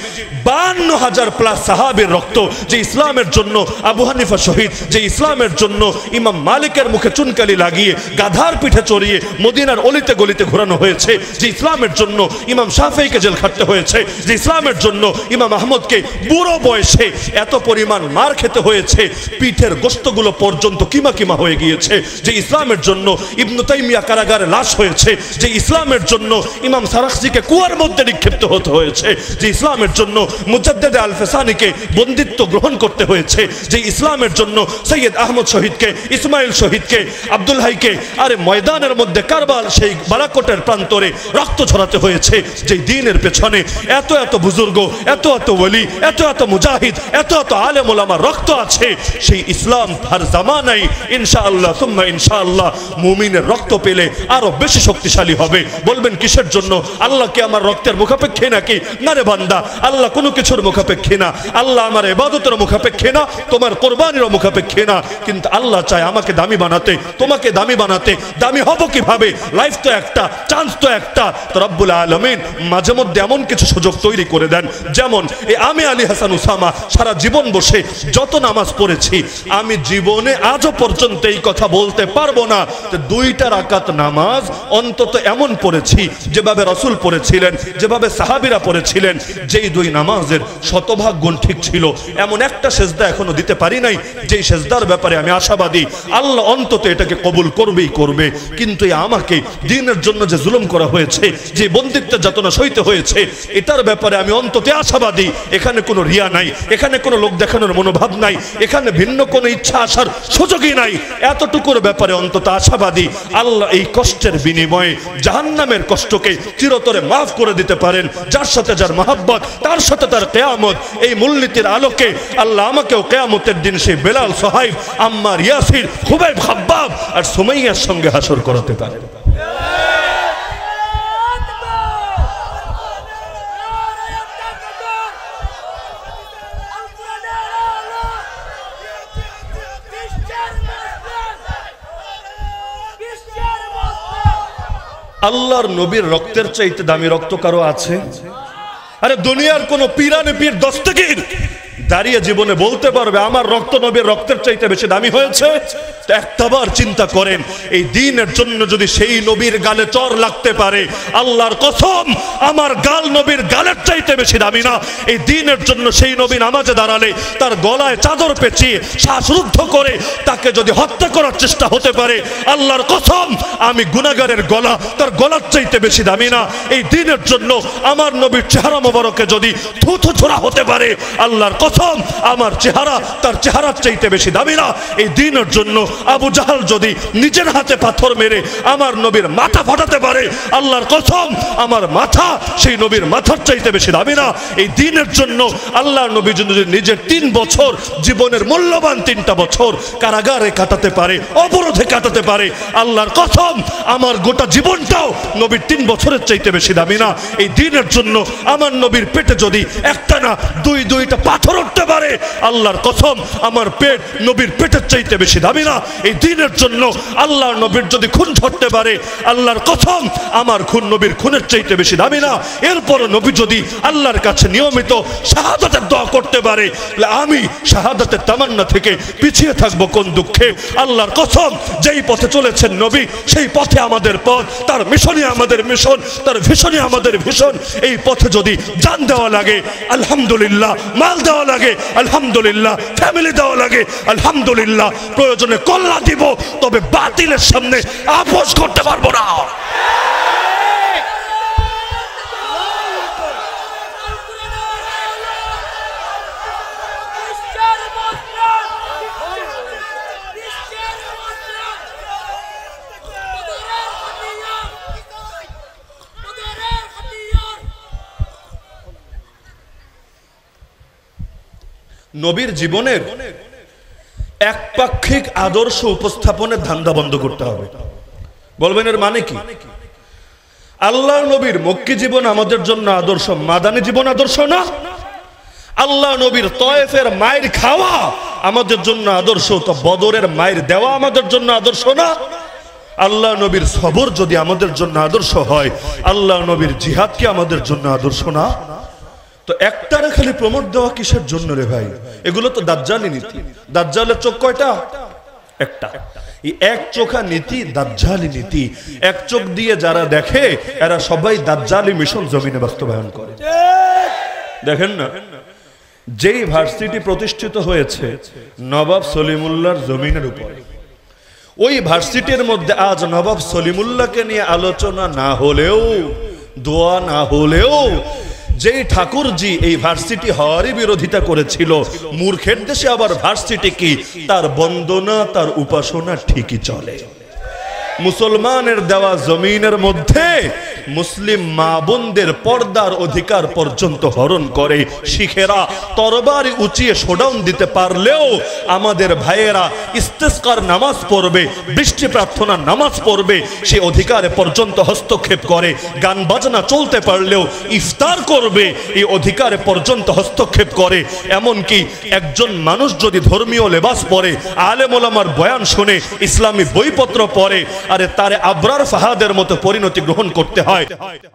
52,000 প্লাস সাহাবীর রক্ত, যে ইসলামের জন্য আবু হানিফা শহীদ, যে ইসলামের জন্য ইমাম মালিকের মুখে চুনকালি লাগিয়ে গাধার পিঠে চড়িয়ে মদিনার অলিতে গলিতে ঘোরানো হয়েছে, যে ইসলামের জন্য ইমাম শাফিঈকে জেল খাটতে হয়েছে, যে ইসলামের জন্য ইমাম আহমদকে বুড়ো বয়সে এত পরিমাণ মার খেতে হয়েছে, পিঠের গোশতগুলো পর্যন্ত কিমা কিমা হয়ে গিয়েছে, যে ইসলামের জন্য ইবনে তাইমিয়া কারাগারে লাশ হয়েছে, যে ইসলামের জন্য ইমাম সারাখসিকে কুয়ার মধ্যে নিক্ষিপ্ত হতে হয়েছে, যে ইসলামের জন্য মুজাদ্দেদে আল ফেসানিকে বন্দিত্ব গ্রহণ করতে হয়েছে, যে ইসলামের জন্য সৈয়দ আহমদ শহীদকে, ইসমাইল শহীদকে, আব্দুল হাইকে আরে ময়দানের মধ্যে কারবাল সেই বালাকোটের প্রান্তরে রক্ত ঝরাতে হয়েছে, যে দ্বীনের পেছনে এত এত বুজুর্গ, এত এত ওলি, এত এত মুজাহিদ, এত এত আলেম ওলামার রক্ত আছে, সেই ইসলাম হার জামানায় ইনশাআল্লাহ সুম্মা ইনশাআল্লাহ মুমিনের রক্ত পেলে আরো বেশি শক্তিশালী হবে। বলবেন কিসের জন্য? আল্লাহ কি আমার রক্তের মুখাপেক্ষী নাকি? না রে বান্দা, আল্লাহ কোনো কিছুর মুখাপেক্ষী না, আল্লাহ আমার ইবাদতের মুখাপেক্ষী না, তোমার কোরবানির মুখাপেক্ষী না, কিন্তু আল্লাহ চায় আমাকে দামি বানাতে, তোমাকে দামি বানাতে। দামি হব কিভাবে? লাইফ তো একটা, চান্স তো একটা। তো রব্বুল আলামিন মাঝে মধ্যে এমন কিছু সুযোগ তৈরি করে দেন, যেমন এই আমি আলী হাসান উসামা সারা জীবন বসে যত নামাজ পড়েছি, আমি জীবনে আজও পর্যন্ত এই কথা বলতে পারবো না যে 2 রাকাত নামাজ অন্তত এমন পড়েছি যেভাবে রাসূল পড়েছিলেন, যেভাবে সাহাবীরা পড়েছিলেন, যেই 2 নামাজের শতভাগ গুণ ঠিক ছিল। এমন একটা সেজদা এখনো দিতে পারি নাই যেই সেজদার ব্যাপারে আমি আশাবাদী আল্লাহ অন্তত এটাকে কবুল করবেই করবে। কিন্তু আমাকে দ্বীনের জন্য যে জুলুম করা হয়েছে, যে বন্দিত্বের যাতনা সইতে হয়েছে, এটার ব্যাপারে আমি অন্তত আশাবাদী। এখানে কোনো রিয়া নাই, এখানে কোনো লোক দেখানোর মনোভাব নাই, এখানে ভিন্ন কোনো ইচ্ছা আসার সুযোগই নাই। এতটুকুর ব্যাপারে অন্তত আশাবাদী আল্লাহ এই কষ্টের বিনিময়ে জাহান্নামের কষ্টকে চিরতরে মাফ করে দিতে পারেন। যার সাথে যার মহাব্বত, তার সাথে তার কিয়ামত। এই মূলনীতির আলোকে আল্লাহ আমাকেও কিয়ামতের দিন সেই বেলাল, সোহাইব, আম্মার, ইয়াসির, খুবাইব, খাব্বাব আর সুমাইয়ার সঙ্গে হাসর করাতে পারেন। আল্লাহর নবীর রক্তের চাইতে দামি রক্ত কারো আছে? আরে দুনিয়ার কোন পীরানে পীর দস্তগীর দাঁড়িয়ে জীবনে বলতে পারবে আমার রক্ত নবীর রক্তের চাইতে বেশি দামি হয়েছে? একটাবার চিন্তা করেন, এই দ্বীনের জন্য যদি সেই নবীর গালে চর লাগতে পারে, আল্লাহর কসম আমার গাল নবীর গালের চাইতে বেশি দামি না। এই দ্বীনের জন্য সেই নবী নামাজে দাঁড়ালে তার গলায় চাদর পেঁচিয়ে শ্বাসরুদ্ধ করে তাকে যদি হত্যা করার চেষ্টা হতে পারে, আল্লাহর কসম আমি গুনাহগারের গলা তার গলার চাইতে বেশি দামি না। এই দ্বীনের জন্য আমার নবীর চেহারা মোবারকে যদি থুথু ছোড়া হতে পারে, আল্লাহর কসম আমার চেহারা তার চেহারার চাইতে বেশি দামি না। এই দ্বীনের জন্য আবু জাহাল যদি নিজের হাতে পাথর মেরে আমার নবীর মাথা ফাটাতে পারে, আল্লাহর কসম আমার মাথা সেই নবীর মাথার চাইতে বেশি দামি না। এই দ্বীনের জন্য আল্লাহর নবী যদি নিজের 3 বছর জীবনের মূল্যবান 3টা বছর কারাগারে কাটাতে পারে, অবরোধে কাটাতে পারে, আল্লাহর কসম আমার গোটা জীবনটাও নবীর 3 বছরের চাইতে বেশি দামি না। এই দ্বীনের জন্য আমার নবীর পেটে যদি একটা না দুইটা পাথর উঠতে পারে, আল্লাহর কসম আমার পেট নবীর পেটের চাইতে বেশি দামি না। এই দ্বীনের জন্য আল্লাহর নবীর যদি খুন ঝরতে পারে, আল্লাহর কসম আমার খুন নবীর খুনের চাইতে বেশি দামি না। এরপর নবী যদি আল্লাহর কাছে নিয়মিত শাহাদাতের দোয়া করতে পারে, আমি শাহাদাতের তামান্না থেকে পিছিয়ে থাকবো কোন দুঃখে? আল্লাহর কসম যেই পথে চলেছেন নবী সেই পথে আমাদের পথ, তার মিশনই আমাদের মিশন, তার ভিশনই আমাদের ভিশন। এই পথে যদি জান দেওয়া লাগে আলহামদুলিল্লাহ, মাল দেওয়া লাগে আলহামদুলিল্লাহ, ফ্যামিলি দেওয়া লাগে আলহামদুলিল্লাহ, প্রয়োজনে কল্লা দিব, তবে বাতিলের সামনে আপোষ করতে পারবো না। নবীর জীবনের একপাক্ষিক আদর্শ উপস্থাপনের ধান্দা বন্ধ করতে হবে। বলবেন এর মানে কি? আল্লাহর নবীর মক্কি জীবন আমাদের জন্য আদর্শ, মাদানী জীবন আদর্শ না। আল্লাহ নবীর তয়েফের মায়ের খাওয়া আমাদের জন্য আদর্শ, তো বদরের মায়ের দেওয়া আমাদের জন্য আদর্শ না। আল্লাহ নবীর সবর যদি আমাদের জন্য আদর্শ হয়, আল্লাহ নবীর জিহাদ কি আমাদের জন্য আদর্শ না? তো একটারে খালি প্রমোট দেওয়া কিসের জন্য রে ভাই? এগুলো তো দাজ্জালি নীতি। দাজ্জালের চোখ কয়টা? একটা। এই এক চোখা নীতি দাজ্জালি নীতি। এক চোখ দিয়ে যারা দেখে এরা সবাই দাজ্জালি মিশন জমিনে বাস্তবায়ন করে। দেখেন না, যেই ভার্সিটি প্রতিষ্ঠিত হয়েছে নবাব সলিমুল্লাহর জমিনের উপরে, ওই ভার্সিটির মধ্যে আজ নবাব সলিমুল্লাহকে নিয়ে আলোচনা না হলেও, দোয়া না হলেও, যেই ঠাকুরজি এই ভার্সিটি হওয়ারই বিরোধিতা করেছিল, মূর্খের দেশে আবার ভার্সিটি কি, তার বন্দনা তার উপাসনা ঠিকই চলে। মুসলমানের দেওয়া জমিনের মধ্যে মুসলিম মা বোনদের পর্দার অধিকার পর্যন্ত হরণ করে শিখেরা তরবারি উঁচিয়ে শোডাউন দিতে পারলেও আমাদের ভাইয়েরা ইস্তেসকার নামাজ পড়বে, বৃষ্টি প্রার্থনার নামাজ পড়বে, সে অধিকারে পর্যন্ত হস্তক্ষেপ করে। গান বাজনা চলতে পারলেও ইফতার করবে, এই অধিকারে পর্যন্ত হস্তক্ষেপ করে। এমনকি একজন মানুষ যদি ধর্মীয় লেবাস পরে, আলেম ওলামার বয়ান শুনে, ইসলামী বইপত্র পড়ে, আরে তারে আবরার ফাহাদের মতো পরিণতি গ্রহণ করতে হয়।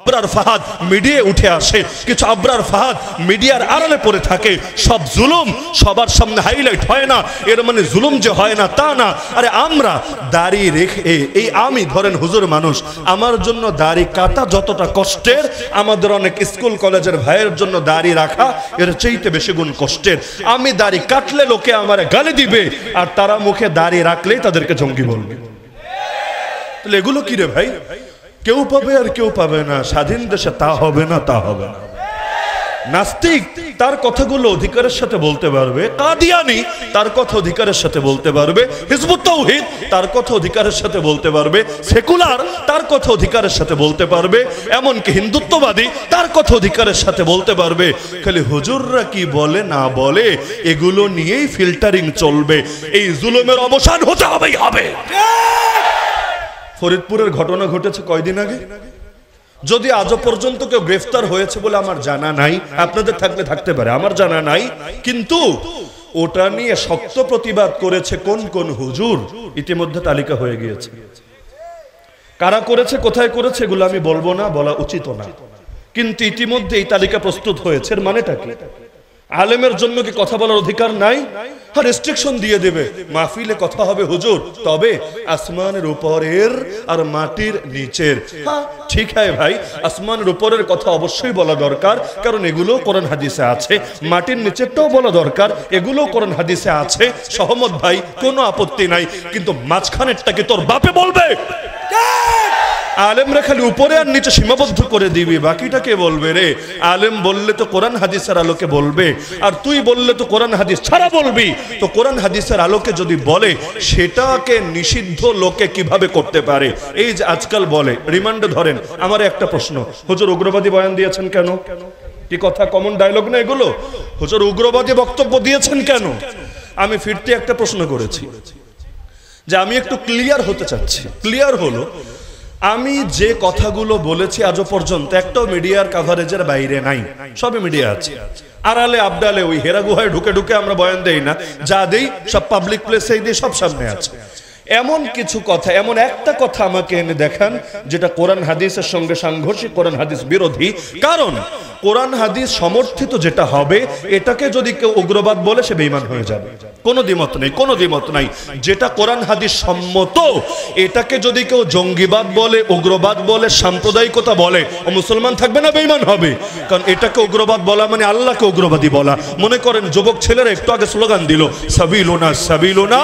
আবরার ফাহাদ মিডিয়ায় উঠে আসে, কিছু আবরার ফাহাদ মিডিয়ার আড়ালে পড়ে থাকে। সব জুলুম সবার সামনে হাইলাইট হয় না, এর মানে জুলুম যে হয় না তা না। আরে আমরা দাড়ি রেখে, এই আমি ধরেন হুজুর মানুষ, আমার জন্য দাড়ি কাটা যতটা কষ্টের, আমাদের অনেক স্কুল কলেজের ভাইয়ের জন্য দাড়ি রাখা এর চাইতে বেশি গুণ কষ্টের। আমি দাড়ি কাটলে লোকে আমারে গালি দিবে, আর তারা মুখে দাড়ি রাখলেই তাদেরকে জঙ্গি বলবে। এগুলো কি রে ভাই? কেউ পাবে আর কেউ পাবে না। স্বাধীন দেশে তা হবে না, তা হবে না। নাস্তিক তার কথাগুলো অধিকারের সাথে বলতে পারবে, কাদিয়ানি তার কথা অধিকারের সাথে বলতে পারবে, হিজবুত তাওহীদ তার কথা অধিকারের সাথে বলতে পারবে, সেকুলার তার কথা অধিকারের সাথে বলতে পারবে, এমনকি হিন্দুত্ববাদী তার কথা অধিকারের সাথে বলতে পারবে। খালি হুজুররা কি বলে না বলে এগুলো নিয়েই ফিল্টারিং চলবে। এই জুলুমের অবসান হতে হবেই হবে। ফরিদপুরের ঘটনা ঘটেছে কয়দিন আগে, যদি আজও পর্যন্ত কেউ গ্রেফতার হয়েছে বলে আমার জানা নাই, আপনাদের থাকলে থাকতে পারে, আমার জানা নাই। কিন্তু ওটা নিয়ে শক্ত প্রতিবাদ করেছে কোন কোন হুজুর, ইতিমধ্যে তালিকা হয়ে গিয়েছে। কারা করেছে, কোথায় করেছে এগুলো আমি বলবো না, বলা উচিত না, কিন্তু ইতিমধ্যে এই তালিকা প্রস্তুত হয়েছে। এর মানেটা কি? আলেমের জন্য কি কথা বলার অধিকার নাই? আর রেস্ট্রিকশন দিয়ে দেবে, মাহফিলে কথা হবে হুজুর, তবে আসমানের উপরের আর মাটির নিচের। হ্যাঁ ঠিক আছে ভাই, আসমানের উপরের কথা অবশ্যই বলা দরকার, কারণ এগুলো কোরআন হাদিসে আছে। মাটির নিচেরটাও বলা দরকার, এগুলো কোরআন হাদিসে আছে। সহমত ভাই, কোনো আপত্তি নাই, কিন্তু মাঝখানেরটা কি তোর বাপে বলবে? আলেমরা খালি উপরে আর নিচে সীমাবদ্ধ করে দিবি, বাকিটা কে বলবে রে? আলেম বললে তো কোরআন হাদিসের আলোকে বলবে, আর তুই বললে তো কোরআন হাদিস ছাড়া বলবি। তো কোরআন হাদিসের আলোকে যদি বলে, সেটাকে নিষিদ্ধ লোকে কিভাবে করতে পারে? এই যে আজকাল বলে, রিমান্ডে ধরেন, আমার একটা প্রশ্ন, হুজুর উগ্রবাদী বয়ান দিয়েছেন কেন? কি কথা, কমন ডায়লগ না এগুলো? হুজুর উগ্রবাদী বক্তব্য দিয়েছেন কেন? আমি ফিরতে একটা প্রশ্ন করেছি, যে আমি একটু ক্লিয়ার হতে চাচ্ছি। ক্লিয়ার হলো, আমি যে কথাগুলো বলেছি আজও পর্যন্ত একটাও মিডিয়ার কাভারেজের বাইরে নাই, সবই মিডিয়া আছে। আড়ালে আবডালে ওই হেরা গুহায় ঢুকে ঢুকে আমরা বয়ান দেই না, যা দেই সব পাবলিক প্লেসেই দিই, সব সামনে আছে। এমন কিছু কথা, এমন একটা কথা আমাকে এনে দেখান যেটা কোরআন হাদিসের সঙ্গে সাংঘর্ষিক, কোরআন হাদিস বিরোধী। কারণ কোরআন হাদিস সমর্থিত যেটা হবে, এটাকে যদি কেউ উগ্রবাদ বলে সে বেঈমান হয়ে যাবে, কোনো দ্বিমত নেই, কোনো দ্বিমত নাই। যেটা কোরআন হাদিস সম্মত, এটাকে যদি কেউ জঙ্গিবাদ বলে, উগ্রবাদ বলে, সাম্প্রদায়িকতা বলে, ও মুসলমান থাকবে না বেঈমান হবে? কারণ এটাকে উগ্রবাদ বলা মানে আল্লাহকে উগ্রবাদী বলা। মনে করেন যুবক ছেলেরা একটু আগে স্লোগান দিল, সাবিলুনা সাবিলুনা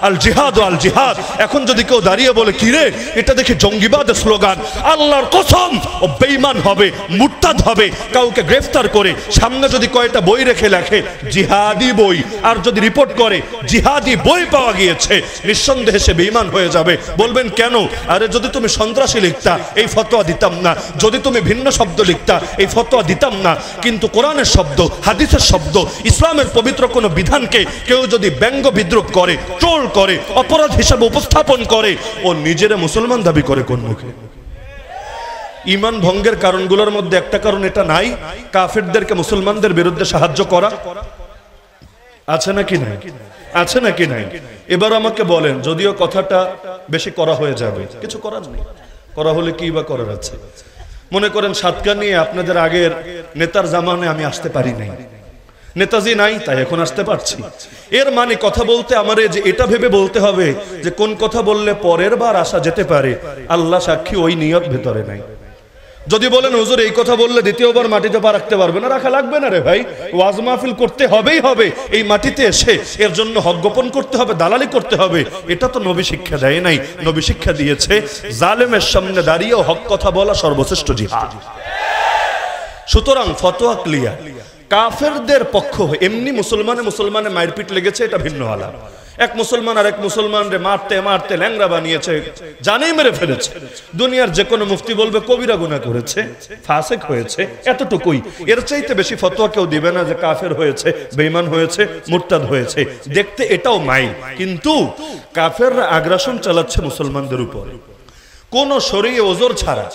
আল জিহাদ আল জিহাদ। এখন যদি কেউ দাঁড়িয়ে বলে, কি রে এটা দেখে জঙ্গিবাদের স্লোগান, আল্লাহর কসম ও বেঈমান হবে, মুরতাদ হবে। কাউকে গ্রেফতার করে সামনে যদি কয়টা বই রেখে লেখে জিহাদি বই, আর যদি রিপোর্ট করে জিহাদি বই পাওয়া গিয়েছে, নিঃসন্দেহে সে বেঈমান হয়ে যাবে। বলবেন কেন? আরে যদি তুমি সন্ত্রাসী লিখতা এই ফতোয়া দিতাম না, যদি তুমি ভিন্ন শব্দ লিখতা এই ফতোয়া দিতাম না। কিন্তু কোরআনের শব্দ, হাদিসের শব্দ, ইসলামের পবিত্র কোনো বিধানকে কেউ যদি ব্যঙ্গ বিদ্রুপ করে, ট্রোল করে, অপরাধ হিসাবে উপস্থাপন করে, ও নিজেরা মুসলমান দাবি করে কোন মুখে? ঈমান ভঙ্গের কারণগুলোর মধ্যে একটা কারণ এটা নাই, কাফেরদেরকে মুসলমানদের বিরুদ্ধে সাহায্য করা। আছে নাকি নাই? আছে নাকি নাই? এবার আমাকে বলেন, যদিও কথাটা বেশি করা হয়ে যাবে, কিছু করার নেই, করা হলে কি বা করার আছে। মনে করেন সাতকা নিয়ে আপনাদের আগের নেতার জামানে আমি আসতে পারি নাই, নেতাজি নাই তাই এখন আসতে পারছি। এর মানে কথা বলতে আমারে যে এটা ভেবে বলতে হবে যে কোন কথা বললে পরের বার আসা যেতে পারে, আল্লাহ সাক্ষী ওই নিয়ত ভেতরে নাই। যদি বলেন হুজুর এই কথা বললে দ্বিতীয়বার মাটিতে পা রাখতে পারবে না, রাখা লাগবে না রে ভাই, ওয়াজ মাহফিল করতে হবেই হবে, এই মাটিতে এসে এর জন্য হক গোপন করতে হবে, দালালি করতে হবে, এটা তো নবী শিক্ষা দেয় নাই। নবী শিক্ষা দিয়েছে জালেমের সামনে দাঁড়িয়ে হক কথা বলা সর্বশ্রেষ্ঠ জিহাদ। সুতরাং ফতোয়া ক্লিয়ার, কাফেরদের পক্ষ হয়ে এমনি মুসলমানে মারপিট লেগেছে, এটা ভিন্ন আলাপ। এক মুসলমান আর এক মুসলমানরে মারতে মারতে ল্যাংড়া বানিয়েছে, জানেই মেরে ফেলেছে। দুনিয়ার যে কোনো মুফতি বলবে কবিরা গুনাহ করেছে, ফাসিক হয়েছে, এতটুকুই। এর চাইতে বেশি ফতোয়া কেউ দিবে না যে কাফের হয়েছে, বেঈমান হয়েছে, মুরতাদ হয়েছে। দেখতে এটাও মাইল, কিন্তু কাফেররা আগ্রাসন চালাচ্ছে মুসলমানদের উপর। কোন শরীয়ত ওজর ছাড়া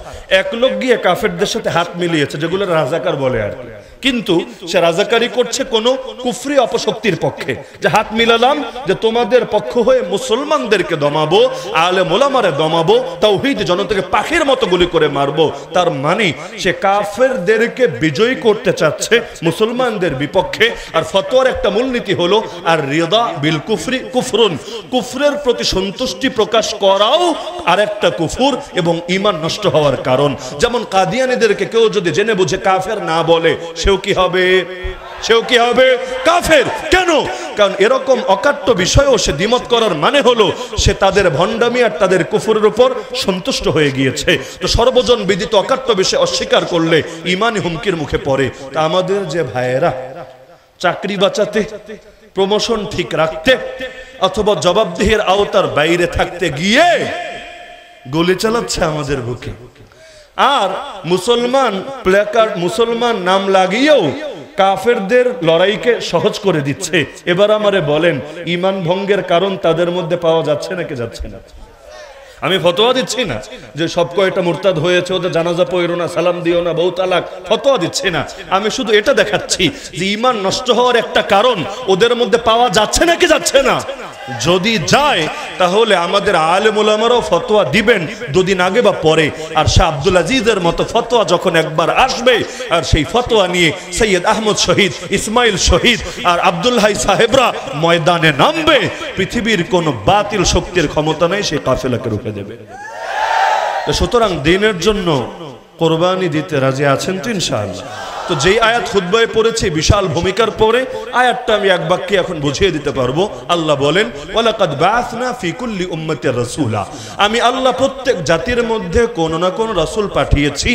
এক লোক গিয়ে কাফেরদের সাথে হাত মিলিয়েছে, যেগুলো রাজাকার বলে আর কি, কিন্তু সে রাজাকারি করছে কোন কুফরি অপশক্তির পক্ষে, যে হাত মিলালাম যে তোমাদের পক্ষ হয়ে মুসলমানদেরকে দমাবো, আলেম ওলামারে দমাবো, তাওহীদ জনতাকে পাখির মতো গুলি করে মারবো। তার মানে সে কাফেরদেরকে বিজয়ী করতে চাচ্ছে মুসলমানদের বিপক্ষে। আর ফতোয়ার একটা মূলনীতি হলো আর রিদা বিল কুফরি কুফরুন, কুফরের প্রতি সন্তুষ্টি প্রকাশ করাও আরেকটা কুফর এবং ঈমান নষ্ট হওয়ার কারণ। যেমন কাদিয়ানীদেরকে কেউ যদি জেনে বুঝে কাফের না বলে, সেও কি হবে কাফের। কেন? কারণ এরকম অকাট্য বিষয়ও সে দ্বিমত করার মানে হলো সে তাদের ভণ্ডামি আর তাদের কুফরের উপর সন্তুষ্ট হয়ে গিয়েছে। তো সর্বজন বিদিত অকাট্য বিষয় অস্বীকার করলে ঈমানি হুমকির মুখে পড়ে। তা আমাদের যে ভাইয়েরা চাকরি বাঁচাতে, প্রমোশন ঠিক রাখতে অথবা জবাবদিহির আওতার বাইরে থাকতে গিয়ে গুলি চালাচ্ছে আমাদের বুকে, আর মুসলমান নাম লাগিয়েও কাফেরদের লড়াইকে সহজ করে দিচ্ছে। এবার আমারে বলেন, ঈমান ভঙ্গের কারণ তাদের মধ্যে পাওয়া যাচ্ছে নাকি যাচ্ছে না? আমি ফতোয়া দিচ্ছি না যে সব কয়টা মুরতাদ হয়েছে ওদের জানাজা পড়ো না, সালাম দিও না, বউ তালাক, ফতোয়া দিচ্ছি না। আমি শুধু এটা দেখাচ্ছি যে ঈমান নষ্ট হওয়ার একটা কারণ ওদের মধ্যে পাওয়া যাচ্ছে নাকি যাচ্ছে না। যদি যায় তাহলে আমাদের আলেম ওলামারাও ফতোয়া দিবেন দুদিন আগে বা পরে। আর শাহ আব্দুল আজিজের মতো ফতোয়া যখন একবার আসবে, আর সেই ফতোয়া নিয়ে সৈয়দ আহমদ শহীদ, ইসমাইল শহীদ আর আব্দুল হাই সাহেবরা ময়দানে নামবে, পৃথিবীর কোন বাতিল শক্তির ক্ষমতা নেই সেই কাফেলাকে রুখে দেবে। সুতরাং দিনের জন্য কোরবানি দিতে রাজি আছেন তো ইনশাআল্লাহ? তো যেই আয়াত খুতবায় পড়েছি বিশাল ভূমিকার পরে, আয়াতটা আমি এক বাক্যে এখন বুঝিয়ে দিতে পারবো। আল্লাহ বলেন, ওয়ালাকাদ বাআসনা ফি কুল্লি উম্মাতির রাসূলা, আমি আল্লাহ প্রত্যেক জাতির মধ্যে কোন না কোন রাসূল পাঠিয়েছি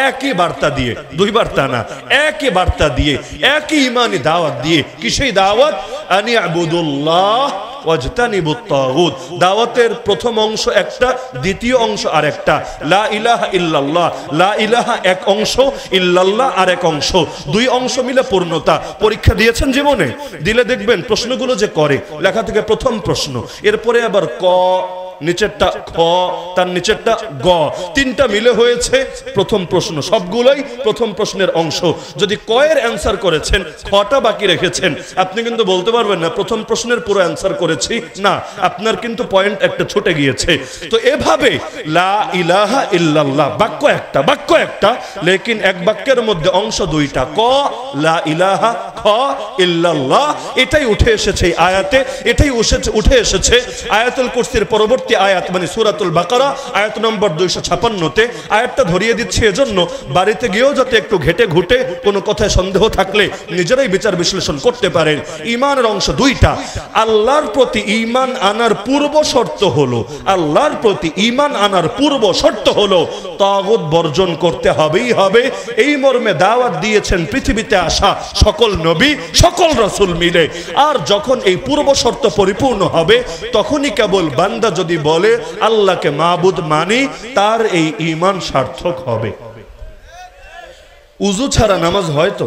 একই বার্তা দিয়ে, দুই বার্তা না, একই বার্তা দিয়ে, একই ঈমানি দাওয়াত দিয়ে। কি সেই দাওয়াত? আনি আবুদুল্লাহ ওয়াজতানিবুত তাগুত। দাওয়াতের প্রথম অংশ একটা, দ্বিতীয় অংশ আরেকটা। লা ইলাহা ইল্লাল্লাহ, লা ইলাহা এক অংশ, ইল্লাল্লাহ আরেক অংশ, দুই অংশ মিলে পূর্ণতা। পরীক্ষা দিয়েছেন জীবনে? দিলে দেখবেন প্রশ্নগুলো যে করে, লেখা থেকে প্রথম প্রশ্ন, এরপরে আবার ক, নিচেরটা খ, তার নিচেরটা গ, তিনটা মিলে হয়েছে প্রথম প্রশ্ন। সবগুলোই প্রথম প্রশ্নের অংশ। যদি ক এর অ্যান্সার করেছেন, খটা বাকি রেখেছেন, আপনি কিন্তু বলতে পারবেন না প্রথম প্রশ্নের পুরো অ্যান্সার করেছি, না, আপনার কিন্তু পয়েন্ট একটা ছুটে গিয়েছে। তো এভাবে লা ইলাহা ইল্লাল্লাহ বাক্য একটা, লেকিন এক বাক্যের মধ্যে অংশ দুইটা, ক লা ইলাহা, খ ইল্লাল্লাহ। এটাই উঠে এসেছে আয়াতে, এটাই উঠে এসেছে আয়াতুল কুরসির পরবর্তী আয়াত, মানে সূরাতুল বাকারা আয়াত নম্বর 256-তে। আয়াতটা ধরিয়ে দিচ্ছি এজন্য বাড়িতে গিয়েও যাতে একটু ঘেটে ঘুটে কোনো কথায় সন্দেহ থাকলে নিজেরাই বিচার বিশ্লেষণ করতে পারেন। ঈমানের অংশ দুইটা। আল্লাহর প্রতি ঈমান আনার পূর্ব শর্ত হলো, আল্লাহর প্রতি ঈমান আনার পূর্ব শর্ত হলো তাগুত বর্জন করতে হবেই হবে। এই মর্মে দাওয়াত দিয়েছেন পৃথিবীতে আসা সকল নবী, সকল রাসূল মিলে। আর যখন এই পূর্ব শর্ত পরিপূর্ণ হবে, তখনই কেবল বান্দা যদি বলে আল্লাহকে মাবুদ মানি, তার এই ঈমান সার্থক হবে। উযু ছাড়া নামাজ হয় তো?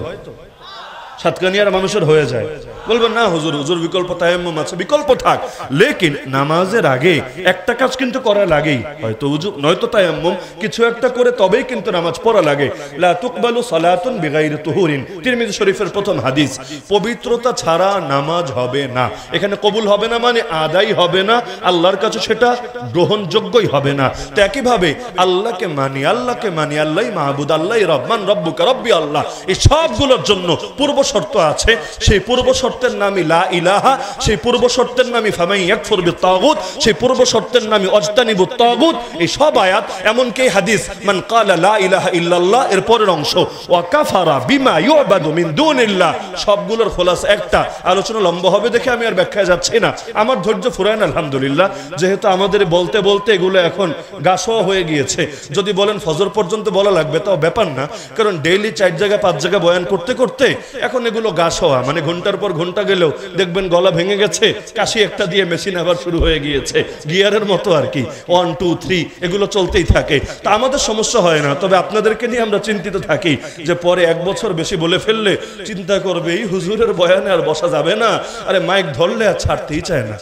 সাতকানিয়ার মানুষের হয়ে যায়। বলবেন না হুজুর, হুজুর বিকল্প তায়াম্মুম আছে, বিকল্প থাক, লেকিন নামাজের আগে একটা কাজ কিন্তু করা লাগেই, হয়তো উযু নয়তো তায়াম্মুম, কিছু একটা করে তবেই কিন্তু নামাজ পড়া লাগে। লা তুকবালু সালাতুন বিগাইরি তুহুরিন, তিরমিজি শরীফের প্রথম হাদিস। পবিত্রতা ছাড়া নামাজ হবে না। এখানে কবুল হবে না মানে আদায় হবে না, আল্লাহর কাছে সেটা গ্রহণযোগ্যই হবে না। তো একইভাবে আল্লাহকে মানি, আল্লাহকে মানি, আল্লাহই মাহবুদ, আল্লাহই রহমান, রব্বুকা রব্বি আল্লাহ, এই সবগুলোর জন্য পূর্ব শর্ত আছে। সেই পূর্ব শর্তের নামই লা ইলাহা, সেই পূর্ব শর্তের নামই ফামান ইয়াকফুর বিত-তাগুত, সেই পূর্ব শর্তের নামই অজতানিবুত তাগুত। এই সব আয়াত, এমনকি হাদিস মান ক্বালা লা ইলাহা ইল্লাল্লাহ এর পরের অংশ ওয়া কাফারা বিমা ইউবাদু মিন দুনিল্লাহ, সবগুলোর খোলাসা একটা। আলোচনা লম্বা হবে দেখে আমি আর ব্যাখ্যায় যাচ্ছি না, আমার ধৈর্য ফুরায় না আলহামদুলিল্লাহ, যেহেতু আমাদের বলতে বলতে এগুলো এখন গাছও হয়ে গিয়েছে। যদি বলেন ফজর পর্যন্ত বলা লাগবে তাও ব্যাপার না, কারণ ডেইলি 4 জায়গায় 5 জায়গায় বয়ান করতে করতে এখন এগুলো গাছ হওয়া, মানে ঘন্টার পর ঘন্টা গেলেও দেখবেন গলা ভেঙে গেছে, কাশি একটা দিয়ে মেশিন আবার শুরু হয়ে গিয়েছে, গিয়ারের মতো আর কি, 1 2 3 এগুলো চলতেই থাকে। তা আমাদের সমস্যা হয় না, তবে আপনাদেরকে নিয়ে আমরা চিন্তিত থাকি যে পরে 1 বছর বেশি বলে ফেললে চিন্তা করবে এই হুজুরের বয়ানে আর বসা যাবে না, আরে মাইক ধরলে আর ছাড়তেই চায় না,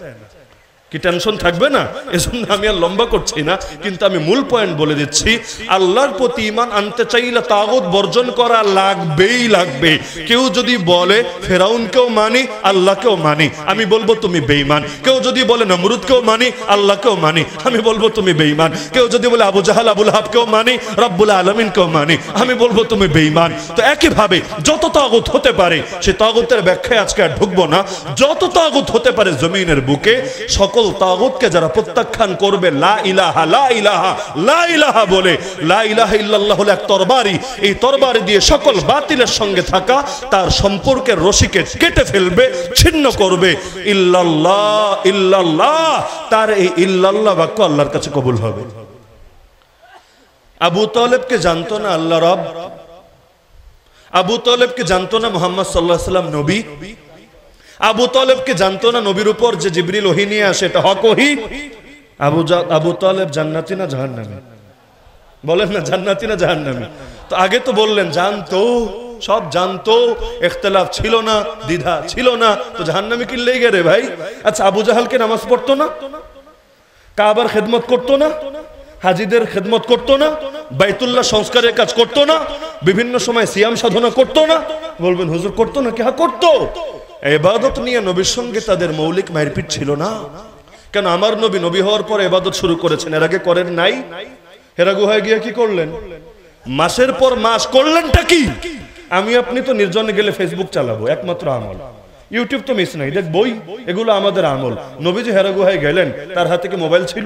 কি টেনশন থাকবে না? এজন্য আমি আর লম্বা করছি না, কিন্তু আমি মূল পয়েন্ট বলে দিচ্ছি। আল্লাহর প্রতি ঈমান আনতে চাইলে তাগুত বর্জন করা লাগবেই লাগবে। কেউ যদি বলে ফেরাউনকেও মানি, আল্লাহকেও মানি, আমি বলবো তুমি বেঈমান। কেউ যদি বলে নমরুদকেও মানি, আল্লাহকেও মানি, আমি বলবো তুমি বেঈমান। কেউ যদি বলে আবু জাহাল আবু লাহাবকেও মানি, রব্বুল আলামিনকেও মানি, আমি বলবো তুমি বেঈমান। তো একইভাবে যত তাগুত হতে পারে, সে তাগুতের ব্যাখ্যায় আজকে আর ঢুকবো না, যত তাগুত হতে পারে জমিনের বুকে, সকল তাগুতকে যারা প্রত্যাখ্যান করবে, লা ইলাহা লা ইলাহা লা ইলাহা বলে, লা ইলাহা ইল্লাল্লাহ হলো এক তরবারি, এই তরবারি দিয়ে সকল বাতিলের সঙ্গে থাকা তার সম্পর্কের রশিকে কেটে ফেলবে, ছিন্ন করবে। ইল্লাল্লাহ ইল্লাল্লাহ, তার এই ইল্লাল্লাহ বাক্য আল্লাহর কাছে কবুল হবে। আবু তালেবকে জানতো না আল্লাহ রব, আবু তালেবকে জানতো না মুহাম্মদ সাল্লাল্লাহু আলাইহি ওয়াসাল্লাম নবী, আবু তালেবকে জানতো না নবীর উপর যে জিবরিল ওহী নিয়ে আসে এটা হক ওহী। আবু তালেব জান্নাতি না জাহান্নামী? বলেন না, জান্নাতি না জাহান্নামী? তো আগে তো বললেন জানতো, সব জানতো, ইখতিলাফ ছিল না, দ্বিধা ছিল না, তো জাহান্নামী কি লেগে রে ভাই? আচ্ছা, আবু জাহালকে নামাজ পড়তো না, কাবার খেদমত করতো না, হাজিদের খেদমত করতো না, বাইতুল্লাহ সংস্কারের কাজ করতো না, বিভিন্ন সময় সিয়াম সাধনা করতো না? বলবেন হুজুর করতো না কি? হ্যাঁ করতো। ইবাদত নিয়ে নবীর সঙ্গে তাদের মৌলিক মারপিট ছিল না। কেন? আমার নবী নবী হওয়ার পর ইবাদত শুরু করেছেন, এর আগে করেন নাই? হেরা গুহায় গিয়ে কি করলেন? মাসের পর মাস করলেনটা কি? আমি আপনি তো নির্জনে গেলে ফেসবুক চালাবো, একমাত্র আমল। ইউটিউব তো মিস নাই, দেখ বই, এগুলো আমাদের আমল। নবীজি হেরা গুহায় গেলেন, তার হাতে কি মোবাইল ছিল,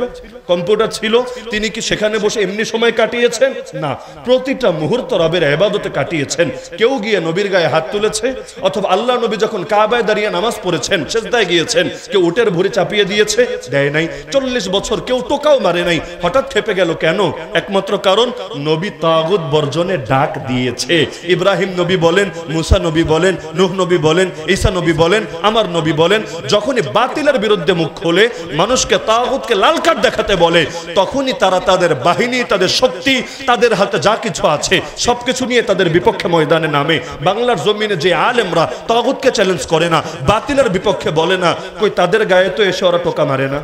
কম্পিউটার ছিল? তিনি কি সেখানে বসে এমনি সময় কাটিয়েছেন? না, প্রতিটা মুহূর্ত রবের ইবাদতে কাটিয়েছেন। কেউ গিয়ে নবীর গায়ে হাত তুলেছে? অথবা আল্লাহ নবী যখন কাবায় দাঁড়িয়ে নামাজ পড়েছেন, সিজদায় গিয়েছেন, কেউ উটের ভুঁড়ি চাপিয়ে দিয়েছে? দেয় নাই। 40 বছর কেউ টোকাও মারে নাই। হঠাৎ খেপে গেল কেন? একমাত্র কারণ নবী তাগুত বর্জনে ডাক দিয়েছে। ইব্রাহিম নবী বলেন, মুসা নবী বলেন, নূহ নবী বলেন, ঈসা নবী বলেন, আমার নবী বলেন, যখনই বাতিলের বিরুদ্ধে মুখ খোলে, মানুষকে তাগুতকে লাল কার্ড দেখাতে বলে, তখনই তারা তাদের বাহিনী, তাদের শক্তি, তাদের হাতে যা কিছু আছে সবকিছু নিয়ে তাদের বিপক্ষে ময়দানে নামে। বাংলার জমিনে যে আলেমরা তাগুতকে চ্যালেঞ্জ করে না, বাতিলের বিপক্ষে বলে না, কই তাদের গায়ে তো এসে ওরা টোকা মারে না?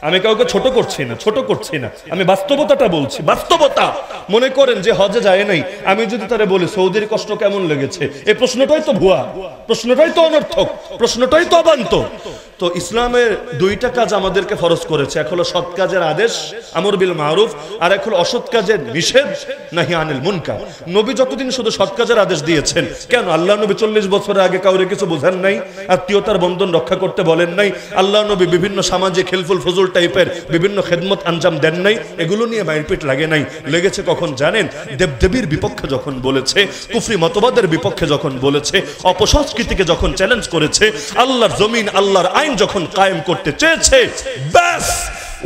আমি কাউকে ছোট করছি না, ছোট করছি না, আমি বাস্তবতাটা বলছি, বাস্তবতা। মনে করেন যে হজে যায় নাই, আমি যদি তারে বলি সৌদির কষ্ট কেমন লেগেছে, এই প্রশ্নটাই তো ভুয়া, প্রশ্নটাই তো অনর্থক, প্রশ্নটাই তো অবান্তর। তো ইসলামের 2টা কাজ আমাদেরকে ফরজ করেছে, এক হলো সৎ কাজের আদেশ, আমর বিল মারুফ, আর এক হলো অসৎ কাজের নিষেধ, নাহি আনিল মুনকার। নবী যতদিন শুধু সৎ কাজের আদেশ দিয়েছেন, কেন? আল্লাহ নবী 40 বছরের আগে কাউরে কিছু বোঝেন নাই, আত্মীয়তার বন্ধন রক্ষা করতে বলেন নাই, আল্লাহ নবী বিভিন্ন সামাজিক হেলফুল ফজুল টাইপের বিভিন্ন খেদমত আঞ্জাম দেন নাই, এগুলো নিয়ে মারপিট লাগে নাই। লেগেছে কখন জানেন? দেবদেবীর বিপক্ষে যখন বলেছে, কুফরি মতবাদের বিপক্ষে যখন বলেছে, অপসংস্কৃতিকে যখন চ্যালেঞ্জ করেছে, আল্লাহর জমিন, আল্লাহর আইন যখন কায়েম করতে চেয়েছে, ব্যাস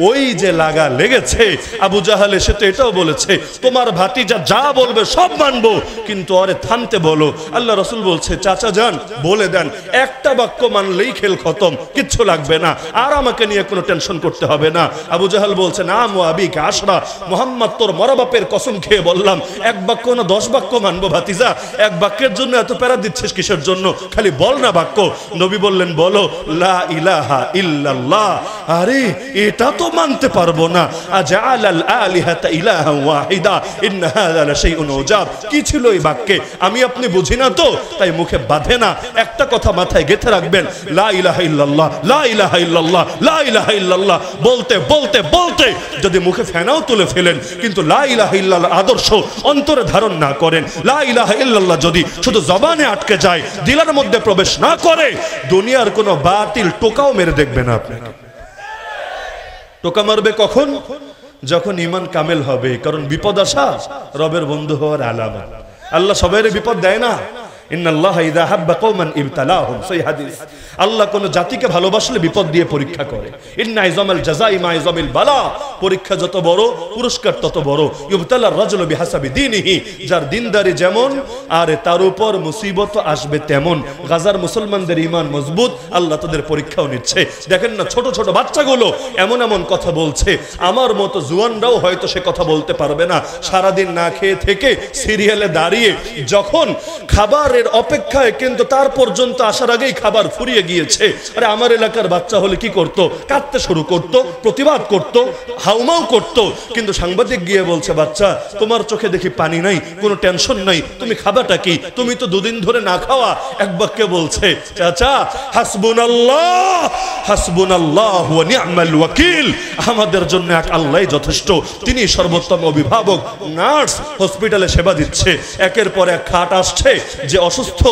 ওই যে লাগা লেগেছে, আবু জাহাল এসে তো এটাও বলেছে তোমার ভাতিজা যা বলবে সব মানবো, কিন্তু আরে থামতে বলো। আল্লাহ রাসূল বলছে চাচা যান বলে দেন, একটা বাক্য মানলেই খেল খতম, কিচ্ছু লাগবে না, আর আমাকে নিয়ে কোনো টেনশন করতে হবে না। আবু জাহাল বলছে না মুআবিকা আশরা, মুহাম্মদ তোর মরাবাপের কসম খেয়ে বললাম, এক বাক্য না 10 বাক্য মানবো ভাতিজা, এক বাক্যের জন্য এত প্যারা দিচ্ছিস কিসের জন্য, খালি বল না বাক্য। নবী বললেন বলো লা ইলাহা ইল্লাল্লাহ। আরে এটা তো মানতে পারবো না, আজআলাল আলিহাতা ইলাহান ওয়াহিদা ইন্না হাযা লাশাইউন উজাব। কি ছিল এই বাক্যে আমি আপনি বুঝি না তো, তাই মুখে বাঁধে না। একটা কথা মাথায় গেঁথে রাখবেন, লা ইলাহা ইল্লাল্লাহ, লা ইলাহা ইল্লাল্লাহ, লা ইলাহা ইল্লাল্লাহ বলতে বলতে বলতে যদি মুখে ফেনাও তুলে ফেলেন, কিন্তু লা ইলাহা ইল্লাল্লাহ আদর্শ অন্তরে ধারণ না করেন, লা ইলাহা ইল্লাল্লাহ যদি শুধু জবানে আটকে যায়, দিলের মধ্যে প্রবেশ না করে, দুনিয়ার কোনো বাতিল টোকাও মেরে দেখবে না আপনাকে। টোকা মারবে কখন? যখন ঈমান কামেল হবে, কারণ বিপদ আসা রবের বন্ধু হওয়ার আলামত। আল্লাহ সবাইরে বিপদ দেয় না। ইন্নাল্লাহা ইযা হাব্বা কওমান ইবতালাহুম, সহিহ হাদিস। আল্লাহ কোন জাতিকে ভালোবাসলে বিপদ দিয়ে পরীক্ষা করে। ইন্না ইজামাল জাযাই মা ইজামিল বালা, পরীক্ষা যত বড় পুরস্কার তত বড়। ইবতালার রাজুলু বিহাসাবি দীনিহি, যার দিনদারি যেমন আর তার উপর মুসিবত আসবে তেমন। গাজার মুসলমানদের ঈমান মজবুত, আল্লাহ তাদের পরীক্ষাও নিচ্ছে। দেখেন না ছোট ছোট বাচ্চাগুলো এমন এমন কথা বলছে, আমার মতো জুয়ানরাও হয়তো সে কথা বলতে পারবে না। সারাদিন না খেয়ে থেকে সিরিয়ালে দাঁড়িয়ে যখন খাবার অপেক্ষায়, কিন্তু তার পর্যন্ত আসার আগেই খাবার ফুরিয়ে গিয়েছে। আরে আমার এলাকার বাচ্চা হলে কি করত? কাঁদতে শুরু করত, প্রতিবাদ করত, হাউমাউ করত। কিন্তু সাংবাদিক গিয়ে বলছে বাচ্চা তোমার চোখে দেখি পানি নাই, কোনো টেনশন নাই, তুমি খাবাটা কি? তুমি তো দুদিন ধরে না খাওয়া। এক বাক্যে বলছে চাচা হাসবুনাল্লাহ হাসবুনাল্লাহ ওয়া নি'মাল ওয়াকিল, আমাদের জন্য এক আল্লাহই যথেষ্ট, তিনি সর্বোত্তম অভিভাবক। নার্স হসপিটালে সেবা দিচ্ছে, একের পর এক খাট আসছে, যে অসুস্থ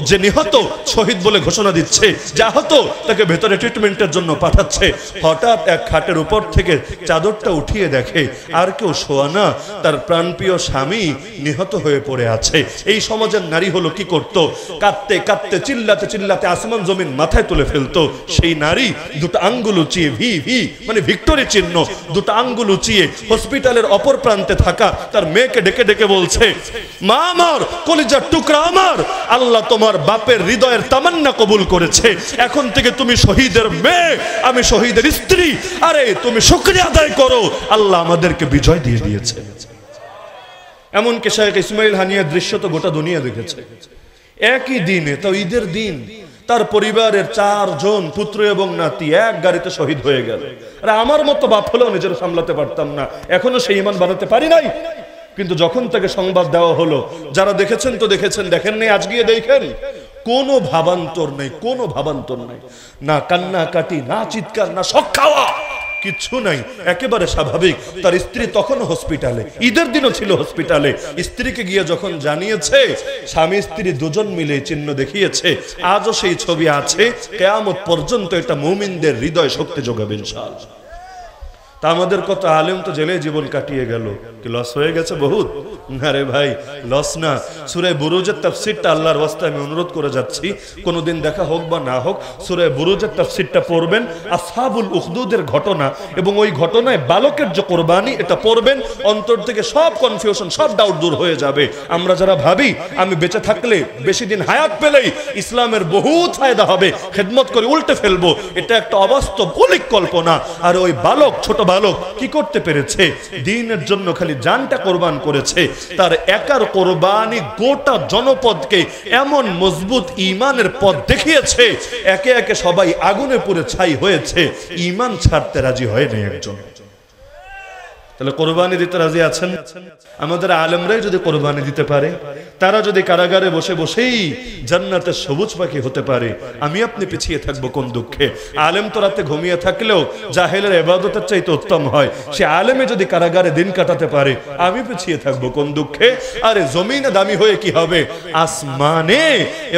যে নিহত শহীদ বলে ঘোষণা দিচ্ছে, যে আহত তাকে ভেতরে ট্রিটমেন্টের জন্য পাঠাচ্ছে। হঠাৎ এক খাটের উপর থেকে চাদরটা উঠিয়ে দেখে আর কেউ শোয়া না, তার প্রাণপ্রিয় স্বামী নিহত হয়ে পড়ে আছে। এই সমাজের নারী হলো কি করত? কাঁদতে কাঁদতে চিল্লাতে চিল্লাতে আসমান জমিন মাথায় তুলে ফেলতো। সেই নারী দুটো আঙ্গুল উঁচিয়ে ভি ভি মানে ভিক্টোরি চিহ্ন, দুটো আঙ্গুল উঁচিয়ে হসপিটালের অপর প্রান্তে থাকা তার মেয়েকে ডেকে ডেকে বলছে মা আমার, কলিজার টুকরা আমার, আল্লাহ তোমার বাপের হৃদয়ের তামান্না কবুল করেছে, এখন থেকে তুমি শহীদের মেয়ে, আমি শহীদের স্ত্রী। আরে তুমি শুকরিয়া আদায় করো, আল্লাহ আমাদেরকে বিজয় দিয়ে দিয়েছে। এমনকি শেখ ইসমাইল হানিয়ার দৃশ্য তো গোটা দুনিয়া দেখেছে। একই দিনে, তাও ঈদের দিন, তার পরিবারের 4 জন পুত্র এবং নাতি এক গাড়িতে শহীদ হয়ে গেল। আরে আমার মতো বাপ হলেও নিজের সামলাতে পারতাম না, এখনো সেই ঈমান বানাতে পারি নাই। কিন্তু যখন তাকে সংবাদ দেওয়া হলো, যারা দেখেছেন তো দেখেছেন, দেখেন নাই আজ গিয়ে দেখেন, কোনো ভাবান্তর নেই, কোনো ভাবান্তর নেই, না কান্নাকাটি, না চিৎকার, না শক খাওয়া, কিচ্ছু নাই, একেবারে স্বাভাবিক। তার স্ত্রী তখন হসপিটালে, ঈদের দিনও ছিল হসপিটালে। স্ত্রীকে গিয়ে যখন জানিয়েছে, স্বামী স্ত্রী দুজন মিলে চিহ্ন দেখিয়েছে, আজও সেই ছবি আছে, কিয়ামত পর্যন্ত এটা মুমিনদের হৃদয় শক্তি যোগাবে ইনশাআল্লাহ। তা আমাদের কত আলেম তো জেলে জীবন কাটিয়ে গেল, কি লস হয়ে গেছে বহুত? না রে ভাই, লস না। সূরা বুরুজের তাফসীরটা আল্লাহর ওয়াস্তে আমি অনুরোধ করে যাচ্ছি, কোনোদিন দেখা হোক বা না হোক, সূরা বুরুজের তাফসীরটা পড়বেন, আসহাবুল উখদুদের ঘটনা এবং ওই ঘটনায় বালকের যে কোরবানি, এটা পড়বেন, অন্তর থেকে সব কনফিউশন, সব ডাউট দূর হয়ে যাবে। আমরা যারা ভাবি আমি বেঁচে থাকলে, বেশি দিন হায়াত পেলেই ইসলামের বহুত ফায়দা হবে, খেদমত করে উল্টে ফেলবো, এটা একটা অবাস্তব অলিক কল্পনা। আর ওই বালক, ছোট বালক কি করতে পেরেছে? দ্বীনের জন্য খালি জানটা কোরবান করেছে। তার একার কোরবানি গোটা জনপদকে এমন মজবুত ঈমানের পথ দেখিয়েছে, একে একে সবাই আগুনে পুড়ে ছাই হয়েছে, ঈমান ছাড়তে রাজি হয়নি একজন। তাহলে কোরবানি দিতে রাজি আছেন? আমাদের আলেমরাই যদি কোরবানি দিতে পারে, তারা যদি কারাগারে বসে বসেই জান্নাতের সবুজ পাখি হতে পারে, আমি আপনি পিছিয়ে থাকবো কোন দুঃখে? আলেম তো রাতে ঘুমিয়ে থাকলেও জাহেলের ইবাদতের চাইতে উত্তম হয়। সে আলেমে যদি কারাগারে দিন কাটাতে পারে, আমি পিছিয়ে থাকবো কোন দুঃখে? আরে জমিনে দামি হয়ে কি হবে? আসমানে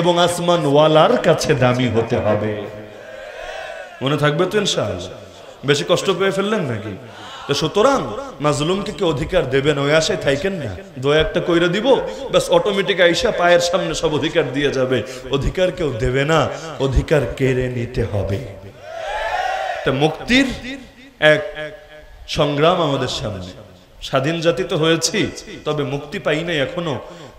এবং আসমানওয়ালার কাছে দামি হতে হবে। মনে থাকবে তো ইনশাআল্লাহ? বেশি কষ্ট পেয়ে ফেললেন নাকি? তো সুতরাং মাজলুমকে কি অধিকার দেবেন? ওই আশায় থাকেন না, দয়া একটা কইরা দিব, বাস অটোমেটিক আইসা পায়ের সামনে সব অধিকার দিয়ে যাবে। অধিকার কেউ দেবে না, অধিকার কেড়ে নিতে হবে। মুক্তির এক সংগ্রাম আমাদের সামনে। স্বাধীন জাতি তো হয়েছি, তবে মুক্তি পাই নাই এখনো।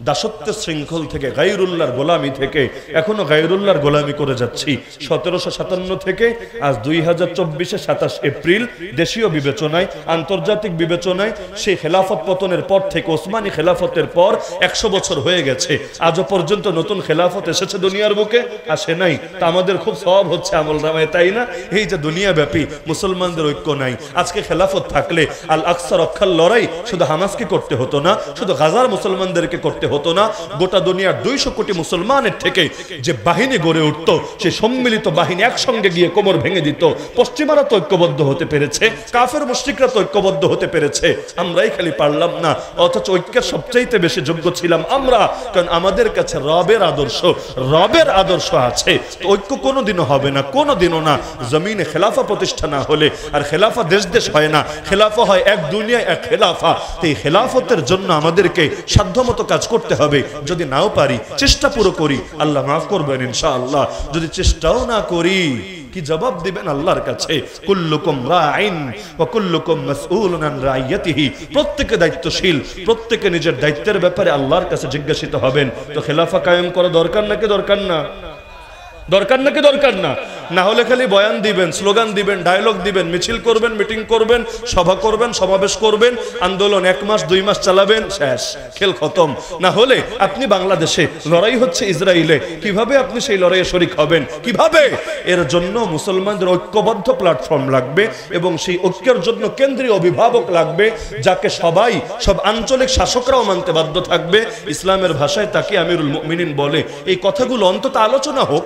দাসত্বের শৃঙ্খল থেকে, গায়রুল্লাহর গোলামি থেকে এখনো গায়রুল্লাহর গোলামি করে যাচ্ছি। 1757 থেকে আজ 2024 27 এপ্রিল দেশীয় বিবেচনায়, আন্তর্জাতিক বিবেচনায় সেই খেলাফত পতনের পর থেকে, ওসমানী খেলাফতের পর 100 বছর হয়ে গেছে। আজও পর্যন্ত নতুন খেলাফত এসেছে দুনিয়ার বুকে? আসে নাই। তা আমাদের খুব সওয়াব হচ্ছে আমল নামায়, তাই না? এই যে দুনিয়াব্যাপী মুসলমানদের ঐক্য নাই, আজকে খেলাফত থাকলে আল আকসা রক্ষার লড়াই শুধু হামাসকে করতে হতো না, শুধু গাজার মুসলমানদেরকে করতে হতো না, গোটা দুনিয়ার 200 কোটি মুসলমানের থেকে যে বাহিনী গড়ে উঠত, সেই সম্মিলিত বাহিনী একসঙ্গে গিয়ে কোমর ভেঙে দিত। পশ্চিমারা তো ঐক্যবদ্ধ হতে পেরেছে, কাফের মুশরিকরা তো ঐক্যবদ্ধ হতে পেরেছে, আমরাই খালি পারলাম না। অথচ ঐক্যের সবচাইতে বেশি যোগ্য ছিলাম আমরা, কারণ আমাদের কাছে রবের আদর্শ আছে। ঐক্য কোনোদিনও হবে না, কোনোদিনও না, জমিনে খেলাফা প্রতিষ্ঠা না হলে। আর খেলাফা দেশ হয় না, খেলাফা হয় এক দুনিয়ায় এক খেলাফা। এই খেলাফতের জন্য আমাদেরকে সাধ্যমতো কাজ করতে হবে। যদি নাও পারি, চেষ্টা পুরো করি, আল্লাহ মাফ করবেন ইনশাআল্লাহ। যদি চেষ্টাও না করি, কি জবাব দিবেন আল্লাহর কাছে? কুল্লুকুম রাইন ওয়া কুল্লুকুম মাসউলুন আন রাইয়াতিহি। প্রত্যেকে দায়িত্বশীল, প্রত্যেকে নিজের দায়িত্বের ব্যাপারে আল্লাহর কাছে জিজ্ঞাসিত হবেন। তো খেলাফা কায়েম করা দরকার নাকি দরকার না? দরকার নাকি দরকার না? না হলে খালি বয়ান দিবেন, স্লোগান দিবেন, ডায়লগ দিবেন, মিছিল করবেন, মিটিং করবেন, সভা করবেন, সমাবেশ করবেন, আন্দোলন 1 মাস 2 মাস চালাবেন, শেষ, খেল খতম। না হলে আপনি বাংলাদেশে, লড়াই হচ্ছে ইসরায়েলে, কিভাবে আপনি সেই লড়াইয়ে শরীক হবেন? কিভাবে? এর জন্য মুসলমানদের ঐক্যবদ্ধ প্ল্যাটফর্ম লাগবে, এবং সেই ঐক্যের জন্য কেন্দ্রীয় অভিভাবক লাগবে, যাকে সব আঞ্চলিক শাসকরাও মানতে বাধ্য থাকবে। ইসলামের ভাষায় তাকে আমিরুল মুমিনিন বলে। এই কথাগুলো অন্তত আলোচনা হোক,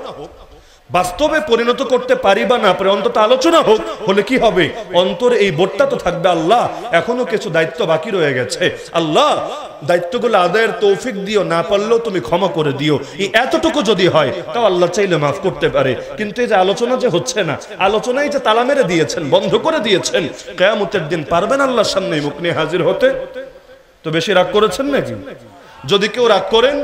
বাস্তবে পরিণত করতে পারি বা না পারি, অন্তত আলোচনা হোক। হলে কি হবে? অন্তরে এই বোধটা তো থাকবে, আল্লাহ এখনো কিছু দায়িত্ব বাকি রয়ে গেছে, আল্লাহ দায়িত্বগুলো আদায়ের তৌফিক দিও, না পারলেও তুমি ক্ষমা করে দিও। এই এতটুকু যদি হয়, তাও আল্লাহ চাইলে মাফ করতে পারে। কিন্তু এই যে আলোচনা যে হচ্ছে না, আলোচনায় যে তালা মেরে দিয়েছেন, বন্ধ করে দিয়েছেন, কিয়ামতের দিন পারবেন আল্লাহর সামনে মুখ নিয়ে হাজির হতে? তো বেশি রাগ করেছেন নাকি? যদি কেউ রাগ করেন,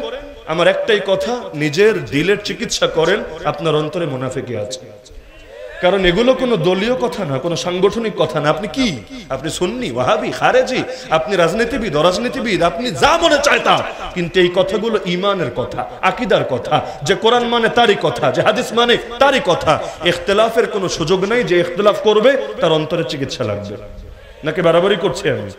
আমার একটাই কথা, নিজের দিলের চিকিৎসা করেন, আপনার অন্তরে মুনাফিকি আছে। কারণ এগুলো কোনো দলীয় কথা না, কোনো সাংগঠনিক কথা না। আপনি কি? আপনি সুন্নি, ওয়াহাবি, খারেজি, আপনি রাজনীতিবিদ, অরাজনীতিবিদ, আপনি যা মনে চায় তা, কিন্তু এই কথাগুলো ঈমানের কথা, আকীদার কথা। যে কোরআন মানে তারই কথা, যে হাদিস মানে তারই কথা। ইখতিলাফের কোনো সুযোগ নাই। যে ইখতিলাফ করবে তার অন্তরে চিকিৎসা লাগবে। নাকি বাড়াবাড়ি করছি আমি?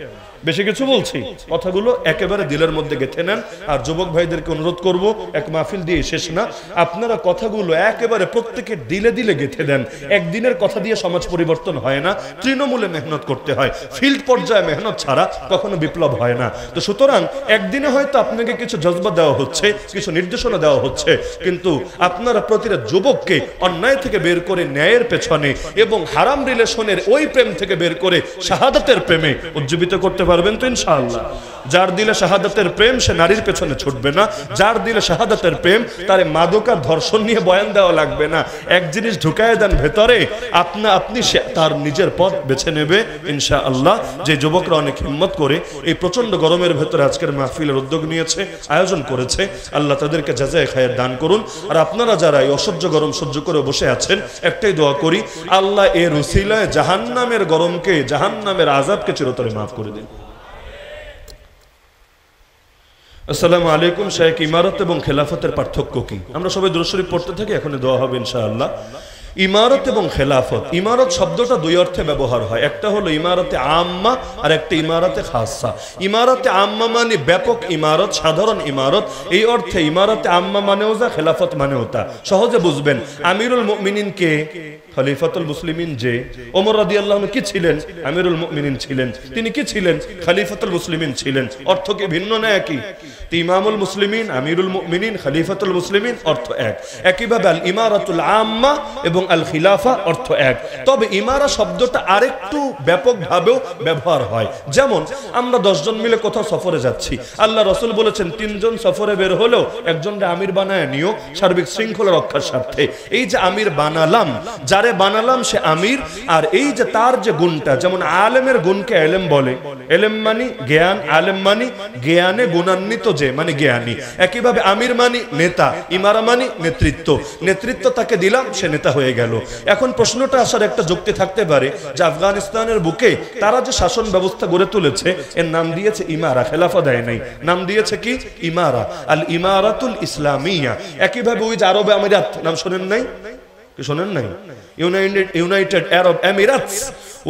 বেশি কিছু বলছি? কথাগুলো একেবারে দিলের মধ্যে গেঁথে নেন। আর যুবক ভাইদেরকে অনুরোধ করব, এক মাহফিল দিয়ে শেষ না, আপনারা কথাগুলো একেবারে প্রত্যেকের দিলে দিলে গেঁথে দেন। একদিনের কথা দিয়ে সমাজ পরিবর্তন হয় না, তৃণমূলে মেহনত করতে হয়। ফিল্ড পর্যায়ে মেহনত ছাড়া কখনো বিপ্লব হয় না। তো সুতরাং একদিনে হয়তো আপনাকে কিছু জজবা দেওয়া হচ্ছে, কিছু নির্দেশনা দেওয়া হচ্ছে, কিন্তু আপনারা প্রতিটা যুবককে অন্যায় থেকে বের করে ন্যায়ের পেছনে এবং হারাম রিলেশনের ওই প্রেম থেকে বের করে শাহাদাতের প্রেমে উজ্জীবিত করতে পারবেন তো ইনশাআল্লাহ। যার দিলে শাহাদাতের প্রেম, সে নারীর পেছনে ছুটবে না। যার দিলে শাহাদাতের প্রেম, তারে মাদক আর ধর্ষণ নিয়ে বয়ান দেওয়া লাগবে না। এক জিনিস ঢুকায় দেন ভেতরে, আপনি তার নিজের পথ বেছে নেবে ইনশাআল্লাহ। যে যুবকরা অনেক হিম্মত করে এই প্রচন্ড গরমের ভেতরে আজকের মাহফিলের উদ্যোগ নিয়েছে, আয়োজন করেছে, আল্লাহ তাদেরকে জাযায়ে খায়ের দান করুন। আর আপনারা যারা এই অসহ্য গরম সহ্য করে বসে আছেন, একটাই দোয়া করি, আল্লাহ এর উসিলায় জাহান্নামের গরমকে, জাহান্নামের আযাবকে চিরতরে মাফ করে দিন। আসসালামু আলাইকুম। শাইখ, ইমারত এবং খেলাফতের পার্থক্য কি? আমরা সবাই দুরূদ শরীফ পড়তে থাকি, এখন দোয়া হবে ইনশাআল্লাহ। ইমারত এবং খেলাফত, ইমারত শব্দটা দুই অর্থে ব্যবহার হয়। একটা হলো ইমারতে আম্মা, আর একটা ইমারতে খাসা। ইমারতে আম্মা মানে ব্যাপক ইমারত, সাধারণ ইমারত। এই অর্থে ইমারতে আম্মা মানেও যা, খেলাফত মানেও তা। সহজে বুঝবেন, আমিরুল মুমিনিন কে? খলিফাতুল মুসলিমিন। যে ওমর রাদিয়াল্লাহু আনহু কি ছিলেন? আমিরুল মুমিনিন ছিলেন। তিনি কি ছিলেন? খলিফাতুল মুসলিমিন ছিলেন। অর্থ কি ভিন্ন না একই? ইমামুল মুসলিমিন, আমিরুল মুমিনিন, খলিফাতুল মুসলিমিন অর্থ এক। একইভাবে আল ইমারাতুল আম্মা এবং আল খিলাফা অর্থ এক। তবে ইমারা শব্দটা আরেকটু ব্যাপকভাবেও ব্যবহার হয়। যেমন আমরা 10 জন মিলে কোথাও সফরে যাচ্ছি, আল্লাহ রাসূল বলেছেন 3 জন সফরে বের হলেও একজনকে আমির বানায় নিও, সার্বিক শৃঙ্খলা রক্ষার স্বার্থে। এই যে আমির বানালাম, যার যারে বানালাম সে আমির। আর এই যে তার যে গুণটা, যেমন আলেমের গুণকে এলেম বলে, এলেম মানি জ্ঞান, আলেম মানি জ্ঞানে গুণান্বিত যে, মানে জ্ঞানী। একইভাবে আমির মানি নেতা, ইমারা মানি নেতৃত্ব, নেতৃত্ব তাকে দিলাম সে নেতা হয়ে গেল। এখন প্রশ্নটা আসার একটা যুক্তি থাকতে পারে যে আফগানিস্তানের বুকে তারা যে শাসন ব্যবস্থা গড়ে তুলেছে এর নাম দিয়েছে ইমারা, খেলাফা দেয় নাই, নাম দিয়েছে কি ইমারা, আল ইমারাতুল ইসলামিয়া। একইভাবে ওই যে আরব আমিরাত, নাম শোনেন নাই? কি শোনেন নাই? ইউনাইটেড আরব এমিরাটস,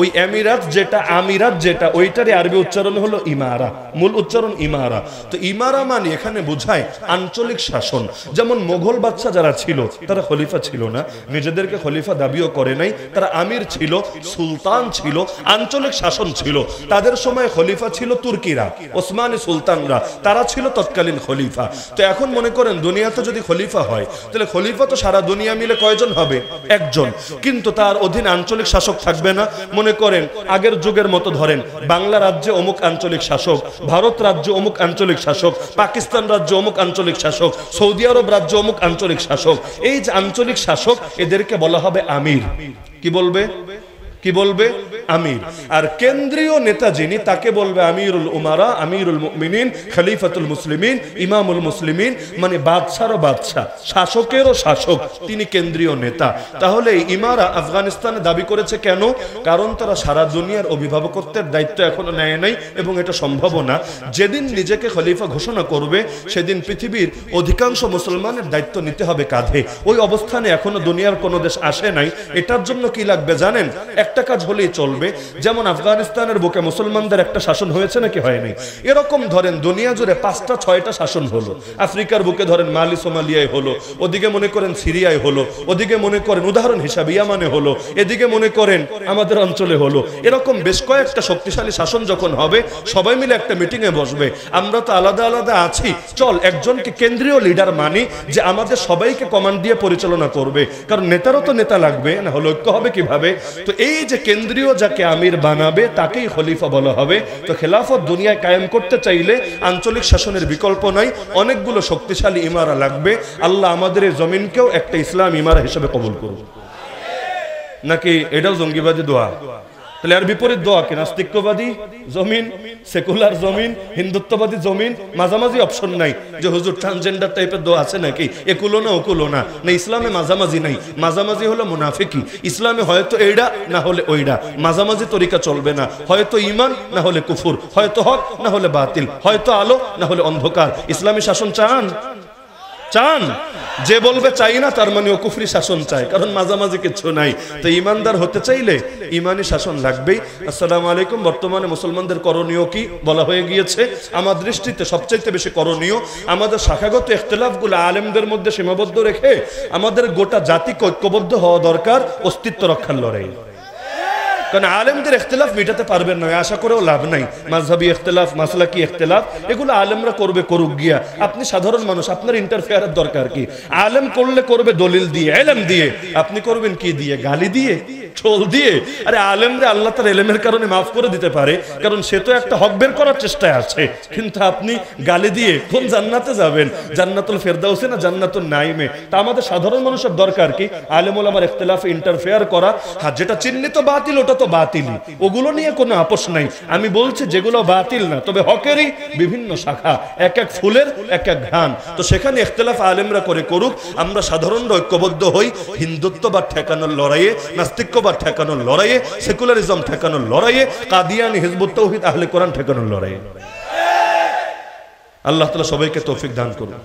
ওই এমিরাত যেটা, আমিরাত যেটা, ওইটারই আরবি উচ্চারণ হলো ইমারা, মূল উচ্চারণ ইমারা। তো ইমারা মানে এখানে বোঝায় আঞ্চলিক শাসন। যেমন মোগল বাদশা যারা ছিল তারা খলিফা ছিল না, নিজেদেরকে খলিফা দাবিও করে নাই, তারা আমির ছিল, সুলতান ছিল, আঞ্চলিক শাসন ছিল। তাদের সময় খলিফা ছিল তুর্কিরা, ওসমানী সুলতানরা, তারা ছিল তৎকালীন খলিফা। তো এখন মনে করেন দুনিয়াতে যদি খলিফা হয় তাহলে খলিফা তো সারা দুনিয়া মিলে কয়জন হবে? একজন। কিন্তু তার অধীন আঞ্চলিক শাসক থাকবে না। মনে করেন আগের যুগের মতো ধরেন বাংলা রাজ্যে অমুক আঞ্চলিক শাসক, ভারত রাজ্য অমুক আঞ্চলিক শাসক, পাকিস্তান রাজ্য অমুক আঞ্চলিক শাসক, সৌদি আরব রাজ্য অমুক আঞ্চলিক শাসক। এই যে আঞ্চলিক শাসক এদেরকে বলা হবে আমির। কি বলবে? কি বলবে? আমির। আর কেন্দ্রীয় নেতা যিনি তাকে বলবে আমিরুল উমারা, আমিরুল মুমিনিন, খলিফাতুল মুসলিমিন, ইমামুল মুসলিমিন, মানে বাদশারও বাদশাহ, শাসকেরও শাসক, তিনি কেন্দ্রীয় নেতা। তাহলে ইমারা আফগানিস্তানে দাবি করেছে কেন? কারণ তারা সারা দুনিয়ার অভিভাবকত্বের দায়িত্ব এখনো নেয় নাই এবং এটা সম্ভব না। যেদিন নিজেকে খলিফা ঘোষণা করবে সেদিন পৃথিবীর অধিকাংশ মুসলমানের দায়িত্ব নিতে হবে কাঁধে। ওই অবস্থানে এখনো দুনিয়ার কোনো দেশ আসে নাই। এটার জন্য কি লাগবে জানেন? একটা কাজ হলেই চলবে। যেমন আফগানিস্তানের বুকে মুসলমানদের একটা শাসন হয়েছে নাকি হয়নি? এরকম ধরেন দুনিয়া জুড়ে 5টা 6টা শাসন হলো। আফ্রিকার বুকে ধরেন মালি সোমালিয়ায় হলো, ওদিকে মনে করেন সিরিয়ায় হলো, ওদিকে মনে করেন উদাহরণ হিসাবে ইয়ামানে হলো, এদিকে মনে করেন আমাদের অঞ্চলে হলো। এরকম বেশ কয়েকটা শক্তিশালী শাসন যখন হবে সবাই মিলে একটা মিটিং এ বসবে। আমরা তো আলাদা আলাদা আছি, চল একজনকে কেন্দ্রীয় লিডার মানি যে আমাদের সবাইকে কমান্ড দিয়ে পরিচালনা করবে। কারণ নেতারও তো নেতা লাগবে, না হলে ঐক্য হবে কিভাবে? তো এই যে কেন্দ্রীয় যাকে আমির বানাবে তাকেই খলিফা বলা হবে। তো খেলাফত দুনিয়ায় কায়েম করতে চাইলে আঞ্চলিক শাসনের বিকল্প নাই, অনেকগুলো শক্তিশালী ইমারা লাগবে। আল্লাহ আমাদের এই জমিনকেও একটা ইসলাম ইমারা হিসেবে কবুল করুন। নাকি এটাও জঙ্গিবাদী দোয়া? তাহলে আর বিপরীত দোয়া কি? নাস্তিকবাদী জমিন, সেকুলার জমিন, হিন্দুত্ববাদী জমিন, মাঝামাঝি অপশন নাই যে হুজুর ট্রান্সজেন্ডার টাইপের দোয়া আছে নাকি? একুলো না ওকুলো না, না ইসলামে মাঝামাঝি নাই। মাঝামাঝি হলো মুনাফিকি। ইসলামে হয়তো এইটা না হলে ওইটা, মাঝামাঝি তরিকা চলবে না। হয়তো ইমান না হলে কুফুর, হয়তো হক না হলে বাতিল, হয়তো আলো না হলে অন্ধকার। ইসলামী শাসন চান? চান? যে বলবে চাই না তার মানে ও কুফরি শাসন চায়, কারণ মাঝামাঝি কিছু নাই। তো ইমানদার হতে চাইলে ইমানি শাসন লাগবেই। আসসালামু আলাইকুম। বর্তমানে মুসলমানদের করণীয় কি বলা হয়ে গিয়েছে। আমার দৃষ্টিতে সবচাইতে বেশি করণীয় আমাদের শাখাগত ইখতিলাফগুলো আলেমদের মধ্যে সীমাবদ্ধ রেখে আমাদের গোটা জাতিকে ঐক্যবদ্ধ হওয়া দরকার, অস্তিত্ব রক্ষার লড়াই। কারণ আলেমদের ইখতিলাফ মেটাতে পারবেন না, আশা করেও লাভ নাই। মাযহাবী ইখতিলাফ, মাসলাকি ইখতিলাফ, এগুলো আলেমরা করবে, করুক গিয়া। আপনি সাধারণ মানুষ, আপনার ইন্টারফেয়ারের দরকার কি? আলেম করলে করবে দলিল দিয়ে, ইলম দিয়ে। আপনি করবেন কি দিয়ে? গালি দিয়ে, ছোল দিয়ে? আরে আলেমরে আল্লাহ তার ইলমের কারণে মাফ করে দিতে পারে, কারণ সে তো একটা হক বের করার চেষ্টায় আছে। কিন্তু আপনি গালি দিয়ে কোন জান্নাতে যাবেন? জান্নাতুল ফেরদাউসে না জান্নাতুল নাইমে? তা আমাদের সাধারণ মানুষের দরকার কি? আলেম ওলামার ইখতিলাফে ইন্টারফেয়ার করা। হ্যাঁ, যেটা চিহ্নিত বাতিল ওটা তো বাতিলই, ওগুলো নিয়ে কোনো আপোষ নাই। আমি বলছি যেগুলো বাতিল না, তবে হকেরই বিভিন্ন শাখা, এক এক ফুলের এক এক ঘ্রাণ। তো সেখানে ইখতিলাফ আলেমরা করে করুক, আমরা সাধারণরা ঐক্যবদ্ধ হই হিন্দুত্ববাদ ঠেকানোর লড়াইয়ে, নাস্তিক্যবাদ ঠেকানোর লড়াইয়ে, সেকুলারিজম ঠেকানোর লড়াইয়ে, কাদিয়ানি, হিজবুত তাওহীদ, আহলে কোরআন ঠেকানোর লড়াইয়ে। আল্লাহ তাআলা সবাইকে তৌফিক দান করুন।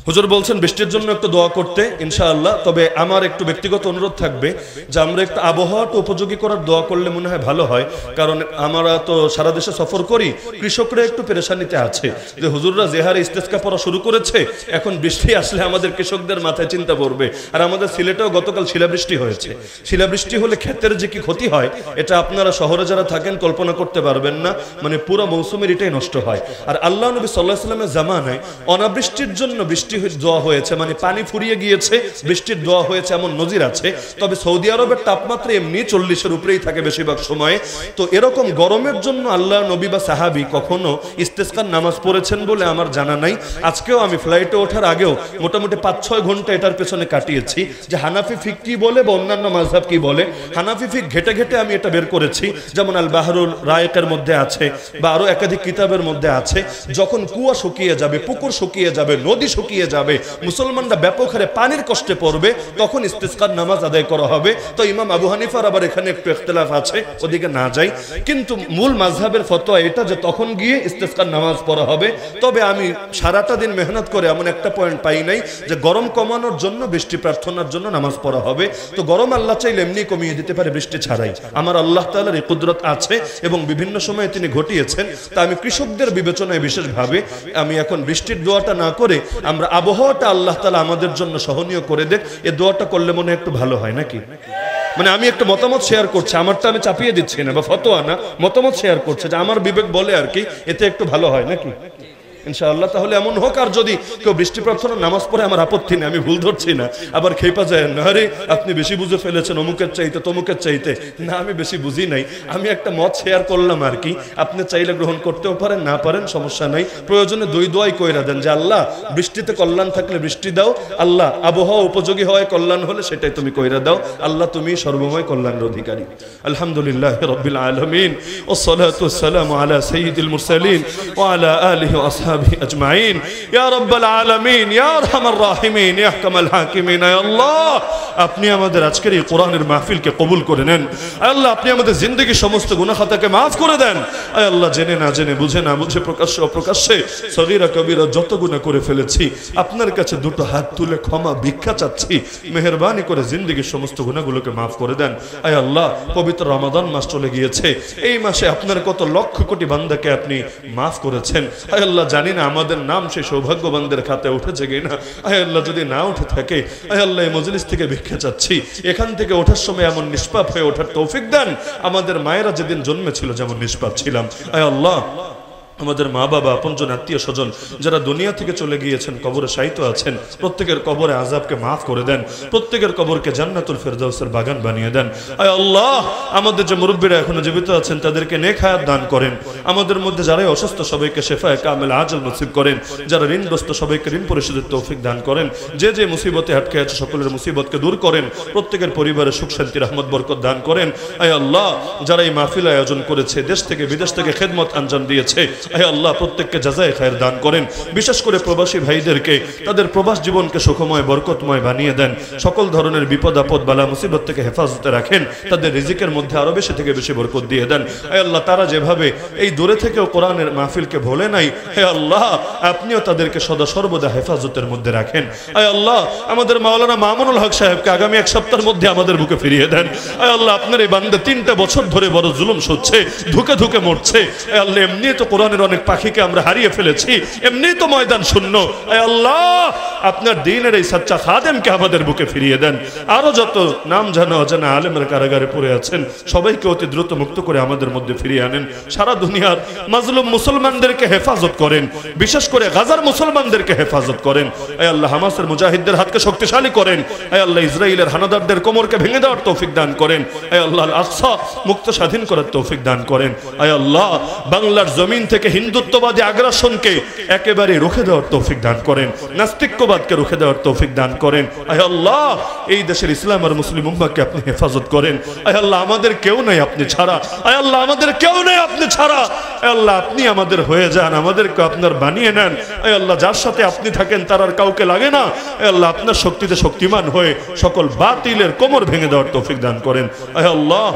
হুজুর বলছেন বৃষ্টির জন্য একটু দোয়া করতে ইনশাআল্লাহ। তবে আমার একটু ব্যক্তিগত অনুরোধ থাকবে যে আমরা একটু আবহাওয়াটা উপযোগী করার দোয়া করলে মনে হয় ভালো হয়। কারণ আমরা তো সারা দেশে সফর করি, কৃষকরা একটু পেরেশানিতে আছে যে হুজুররা যে হারে ইস্তেসকা পড়া শুরু করেছে, এখন বৃষ্টি আসলে আমাদের কৃষকদের মাথায় চিন্তা পড়বে। আর আমাদের সিলেটেও গতকাল শিলাবৃষ্টি হয়েছে। শিলাবৃষ্টি হলে ক্ষেতের যে কি ক্ষতি হয় এটা আপনারা শহরে যারা থাকেন কল্পনা করতে পারবেন না। মানে পুরো মৌসুমের এটাই নষ্ট হয়। আর আল্লাহ নবী সাল্লাল্লাহু আলাইহি ওয়াসাল্লামের জামানায় অনাবৃষ্টির জন্য বৃষ্টি বৃষ্টি দোয়া হয়েছে, মানে পানি ফুরিয়ে গিয়েছে, বৃষ্টির দোয়া হয়েছে, এমন নজির আছে। তবে সৌদি আরবের তাপমাত্রা এমনি 40-এর উপরেই থাকে বেশিরভাগ সময়ে। তো এরকম গরমের জন্য আল্লাহ নবী বা সাহাবি কখনো ইস্তেসকার নামাজ পড়েছেন বলে আমার জানা নাই। আজকেও আমি ফ্লাইটে ওঠার আগেও মোটামুটি 5-6 ঘন্টা এটার পেছনে কাটিয়েছি যে হানাফি ফিক কি বলে বা অন্যান্য মাযহাব কি বলে। হানাফি ফিক ঘেটে ঘেটে আমি এটা বের করেছি, যেমন আল বাহরুল রায়েকের মধ্যে আছে বা আরো একাধিক কিতাবের মধ্যে আছে। যখন কুয়া শুকিয়ে যাবে, পুকুর শুকিয়ে যাবে, নদী শুকিয়ে যাবে, মুসলমানরা ব্যাপক হারে পানির কষ্টে পড়বে, তখন ইস্তেসকার নামাজ আদায় করা হবে। তো ইমাম আবু হানিফার আবার এখানে একটু ইখতিলাফ আছে, ওদিকে না যাই, কিন্তু মূল মাযহাবের ফতোয়া এটা যে তখন গিয়ে ইস্তেসকার নামাজ পড়া হবে। তবে আমি সারাটা দিন মেহনত করে এমন একটা পয়েন্ট পাই নাই যে গরম কমানোর জন্য, বৃষ্টি প্রার্থনার জন্য নামাজ পড়া হবে। তো গরম আল্লাহ চাইলে এমনি কমিয়ে দিতে পারে বৃষ্টি ছাড়াই। আমার আল্লাহ তাআলার এই কুদরত আছে এবং বিভিন্ন সময়ে তিনি ঘটিয়েছেন। তা আমি কৃষকদের বিবেচনায় বিশেষভাবে আমি এখন বৃষ্টির দোয়াটা না করে আমরা আবহাওয়াটা আল্লাহ তাআলা আমাদের জন্য সহনীয় করে দেখ, এই দোয়াটা করলে মনে একটু ভালো হয় নাকি? মানে আমি একটা মতামত শেয়ার করছি, আমারটা আমি চাপিয়ে দিচ্ছি না বা ফতোয়া না, মতামত শেয়ার করছে যে আমার বিবেক বলে আর কি, এতে একটু ভালো হয় নাকি? ইনশাআল্লাহ তাহলে এমন হোক। আর যদি কেউ বৃষ্টি প্রার্থনা নামাজ পড়ে আমার আপত্তি নেই, আমি ভুল ধরছি না, আবার খেপা যায় না, আরে আপনি বেশি বুঝে ফেলেছেন অমুকের চাইতে তমুকের চাইতে। না, আমি বেশি বুঝি নাই, আমি একটা মত শেয়ার করলাম আর কি। আপনি চাইলে গ্রহণ করতেও পারেন, না পারেন, সমস্যা নাই। প্রয়োজনে দুই দোয়াই কইরা দেন যে আল্লাহ বৃষ্টিতে কল্যাণ থাকলে বৃষ্টি দাও, আল্লাহ আবহাওয়া উপযোগী হয় কল্যাণ হলে সেটাই তুমি কইরা দাও, আল্লাহ তুমি সর্বময় কল্যাণের অধিকারী। আলহামদুলিল্লাহ রাব্বিল আলামিন ওয়াস সালাতু ওয়াস সালামু আলা সাইয়্যিদিল মুরসালিন ওয়া আলা আলিহি ওয়া আসহাবিহি আজমাইন। ইয়া রাব্বাল আলামিন, ইয়া আরহামার রাহিমিন, ইয়া আহকামাল হাকিমিন। ইয়া আল্লাহ, আপনি আমাদের আজকের এই কোরআনের মাহফিলকে কবুল করে নেন। আল্লাহ, আপনি আমাদের জিন্দেগির সমস্ত গুনাহ খাতাকে মাফ করে দেন। আয় আল্লাহ, জেনে না জেনে, বুঝে না বুঝে, প্রকাশ্যে অপ্রকাশ্যে, সগীরা কবিরা যত গুনাহ করে ফেলেছি, আপনার কাছে দুটো হাত তুলে ক্ষমা ভিক্ষা চাচ্ছি। মেহেরবানি করে জিন্দেগির সমস্ত গুনাহগুলোকে মাফ করে দেন। আয় আল্লাহ, পবিত্র রমাদান মাস চলে গিয়েছে, এই মাসে আপনার কত লক্ষ কোটি বান্দাকে আপনি মাফ করেছেন। আয় আল্লাহ, জানি না আমাদের নাম সেই সৌভাগ্যবানদের খাতায় উঠেছে কিনা। আয় আল্লাহ, যদি না উঠে থাকে, আয় আল্লাহ, এই মজলিস থেকে ভিক্ষা চাচ্ছি, এখান থেকে ওঠার সময় এমন নিষ্পাপ হয়ে ওঠার তৌফিক দেন, আমাদের মায়েরা যেদিন জন্মেছিল যেমন নিষ্পাপ ছিলাম। আয় আল্লাহ, আমাদের মা বাবা, আপনজন, আত্মীয় স্বজন যারা দুনিয়া থেকে চলে গিয়েছেন, কবরে শায়িত আছেন, প্রত্যেকের কবরে আযাবকে মাফ করে দেন, প্রত্যেকের কবরকে জান্নাতুল ফেরদাউসের বাগান বানিয়ে দেন। আয় আল্লাহ, আমাদের যে মুরব্বীরা এখনো জীবিত আছেন তাদেরকে নেক হায়াত দান করেন। আমাদের মধ্যে যারাই অসুস্থ সবাইকে শেফায়ে কামেল আজল নসিব করেন। যারা ঋণগ্রস্ত সবাইকে ঋণ পরিশোধের তৌফিক দান করেন। যে যে মুসিবতে আটকে আছে সকলের মুসিবতকে দূর করেন। প্রত্যেকের পরিবারে সুখ শান্তি রহমত বরকত দান করেন। আয় আল্লাহ, যারা এই মাহফিল আয়োজন করেছে, দেশ থেকে বিদেশ থেকে খেদমত আঞ্জাম দিয়েছে, আয় আল্লাহ, প্রত্যেককে জাযায়ে খায়ের দান করেন। বিশেষ করে প্রবাসী ভাইদেরকে তাদের প্রবাস জীবনকে সুখময় বরকতময় বানিয়ে দেন। সকল ধরনের বিপদ আপদ বালা মুসিবত থেকে হেফাজতে রাখেন। তাদের রিজিকের মধ্যে আরো বেশি থেকে বেশি বরকত দিয়ে দেন। হে আল্লাহ, তারা যেভাবে এই দূরে থেকেও কোরআনের মাহফিলকে ভোলে নাই, হে আল্লাহ, আপনিও তাদেরকে সদা সর্বদা হেফাজতের মধ্যে রাখেন। হে আল্লাহ, আমাদের মাওলানা মামুনুল হক সাহেবকে আগামী এক সপ্তাহের মধ্যে আমাদের বুকে ফিরিয়ে দেন। হে আল্লাহ, আপনার এই বান্দা 3টা বছর ধরে বড় জুলুম সচ্ছে, ধুকে ধুকে মরছে। হে আল্লাহ, এমনি তো কোরআনের অনেক পাখিকে আমরা হারিয়ে ফেলেছি, এমনি তো ময়দান শূন্য। হে আল্লাহ, আপনার দ্বীনের এই সাচ্চা খাদেমকে আমাদের বুকে ফিরিয়ে দেন। আরো যত নাম জানা অজানা আলেমের কারাগারে পড়ে আছেন সবাইকে অতি দ্রুত মুক্ত করে আমাদের মধ্যে ফিরিয়ে আনেন। সারা দুনিয়ার মাজলুম মুসলমানদেরকে হেফাজত করেন, বিশেষ করে গাজার মুসলমানদেরকে হেফাজত করেন। হে আল্লাহ, হামাসের মুজাহিদদের হাতকে শক্তিশালী করেন। হে আল্লাহ, ইসরায়েলের হানাদারদের কোমরকে ভেঙে দেওয়ার তৌফিক দান করেন। হে আল্লাহ, আল আকসা মুক্ত স্বাধীন করার তৌফিক দান করেন। হে আল্লাহ, বাংলার জমিন থেকে হিন্দুত্ববাদী আগ্রাসনকে একেবারে রুখে দেওয়ার তৌফিক দান করেন, নাস্তিক্যবাদকে রুখে দেওয়ার তৌফিক দান করেন। হে আল্লাহ, এই দেশের ইসলাম আর মুসলিম উম্মাহকে আপনি হেফাজত করেন। হে আল্লাহ, আমাদের কেউ নাই আপনি ছাড়া। হে আল্লাহ, আমাদের কেউ নাই আপনি ছাড়া। হে আল্লাহ, আপনি আমাদের হয়ে যান, আমাদেরকে আপনার বানিয়ে নেন। হে আল্লাহ, যার সাথে আপনি থাকেন তার আর কাউকে লাগে না। হে আল্লাহ, আপনার শক্তিতে শক্তিমান হয়ে সকল বাতিলের কোমর ভেঙে দেওয়ার তৌফিক দান করেন। হে আল্লাহ,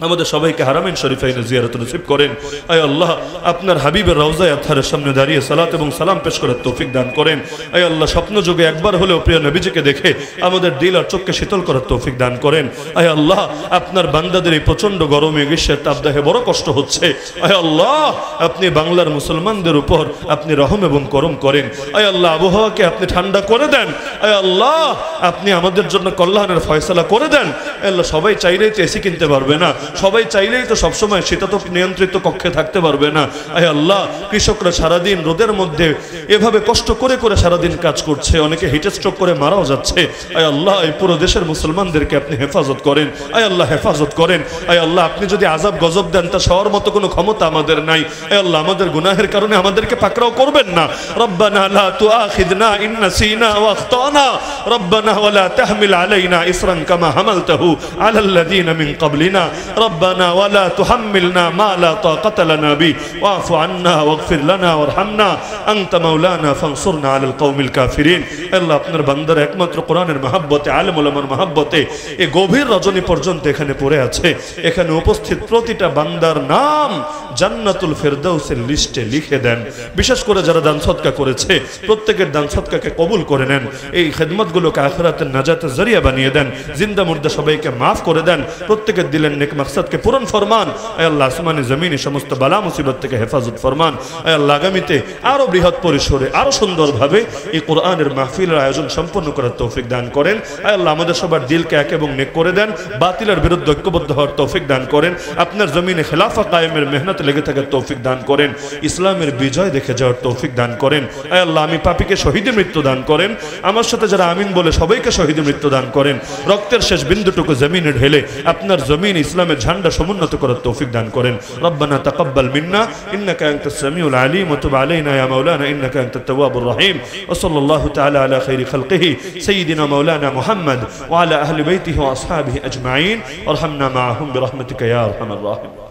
আমাদের সবাইকে হারামাইন শরীফাইনে জিয়ারত নসিব করেন। আয় আল্লাহ, আপনার হাবিবের রওজায়ে আতহারের সামনে দাঁড়িয়ে সালাত এবং সালাম পেশ করার তৌফিক দান করেন। আয় আল্লাহ, স্বপ্ন যুগে একবার হলেও প্রিয় নবীজিকে দেখে আমাদের দিল আর চোখকে শীতল করার তৌফিক দান করেন। আয় আল্লাহ, আপনার বান্দাদের এই প্রচন্ড গরমে গ্রীষ্মের তাপদাহে বড় কষ্ট হচ্ছে। আয় আল্লাহ, আপনি বাংলার মুসলমানদের উপর আপনি রহম এবং করম করেন। আয় আল্লাহ, আবহাওয়াকে আপনি ঠান্ডা করে দেন। আয় আল্লাহ, আপনি আমাদের জন্য কল্যাণের ফয়সালা করে দেন। আয় আল্লাহ, সবাই চাইলেই তো এসি কিনতে পারবে না। সবাই চাইলেই তো সবসময় শীতাতপ নিয়ন্ত্রিত কক্ষে থাকতে পারবে না। আয় আল্লাহ, কৃষকরা সারাদিন রোদের মধ্যে এভাবে কষ্ট করে করে সারাদিন কাজ করছে, অনেকে হিট স্ট্রোক করে মারাও যাচ্ছে। আয় আল্লাহ, এই পুরো দেশের মুসলমানদেরকে আপনি হেফাজত করেন। আয় আল্লাহ, হেফাজত করেন। আয় আল্লাহ, আপনি যদি আযাব গজব দেন তা সওয়ার মতো কোনো ক্ষমতা আমাদের নাই। আয় আল্লাহ, আমাদের গুনাহের কারণে আমাদেরকে পাকড়াও করবেন না। রব্বানা লা তুআখিযনা ইন নাসিনা ওয়া আখতানা রব্বানা ওয়া লা তাহমিল আলাইনা ইসরান কামা হামালতাহু আলাল্লাযীনা মিন ক্বাবলিনা রব্বানা ওয়া লা তুহাম্মিলনা মা লা তাকাতা লানা বি ওয়াফু আন্না ওয়াগফির লানা ওয়ারহামনা আনতা মাওলানা ফানসুরনা আলাল কওমিল কাফিরিন। আল্লাহ, আপনার বান্দার একমাত্র কোরআনের মহব্বতে, আলেম ওলামার মহব্বতে এই গভীর রজনী পর্যন্ত এখানে পড়ে আছে। এখানে উপস্থিত প্রতিটা বান্দার নাম জান্নাতুল ফেরদাউসের লিস্টে লিখে দেন। বিশেষ করে যারা দান সদকা করেছে, প্রত্যেকের দান সদকাকে কবুল করে নেন। এই খেদমতগুলোকে আখিরাতের নাজাতের জরিয়া বানিয়ে দেন। জিন্দা মুর্দা সবাইকে মাফ করে দেন। প্রত্যেকের দিলেন নেক মাকসাদকে পূরণ ফরমান। আয় আল্লাহ, আসমানে জমিনে সমস্ত বালা মুসিবত থেকে হেফাজত ফরমান। আয় আল্লাহ, আগামীতে আরো বৃহৎ পরিসরে আরো সুন্দরভাবে এই কোরআনের মাহফিলের আয়োজন সম্পন্ন করার তৌফিক দান করেন। আয় আল্লাহ, আমাদের সবার দিলকে এক এবং নেক করে দেন। বাতিলের বিরুদ্ধে ঐক্যবদ্ধ হওয়ার তৌফিক দান করেন। আপনার জমিনে খেলাফা কায়েমের মেহনত লেগে থাকার তৌফিক দান করেন। ইসলামের বিজয় দেখে যাওয়ার তৌফিক দান করেন। আয় আল্লাহ, আমি পাপীকে শহীদের মৃত্যু দান করেন। আমার সাথে যারা আমিন বলে সবাইকে শহীদের মৃত্যু দান করেন। রক্তের শেষ বিন্দুটুকু জমিনে ঢেলে আপনার জমিন ইসলামের ঝান্ডা সমুন্নত করার তৌফিক দান করেন। রব্বানা তাকাব্বাল মিন্না ইন্নাকা আনতাস সামিউল আলিম ওয়া তুব আলাইনা ইয়া মাওলানা ইন্নাকা আনতাত তাওয়াবুর রহিম। ওয়া সাল্লাল্লাহু তাআলা আলা খাইরি খালকিহি সাইয়্যিদিনা মাওলানা মুহাম্মদ ওয়া আলা আহলি বাইতিহি ওয়া আসহাবিহি আজমাইন ওয়ারহামনা মাআহুম বিরহমাতিকা ইয়া আরহামার রাহিম।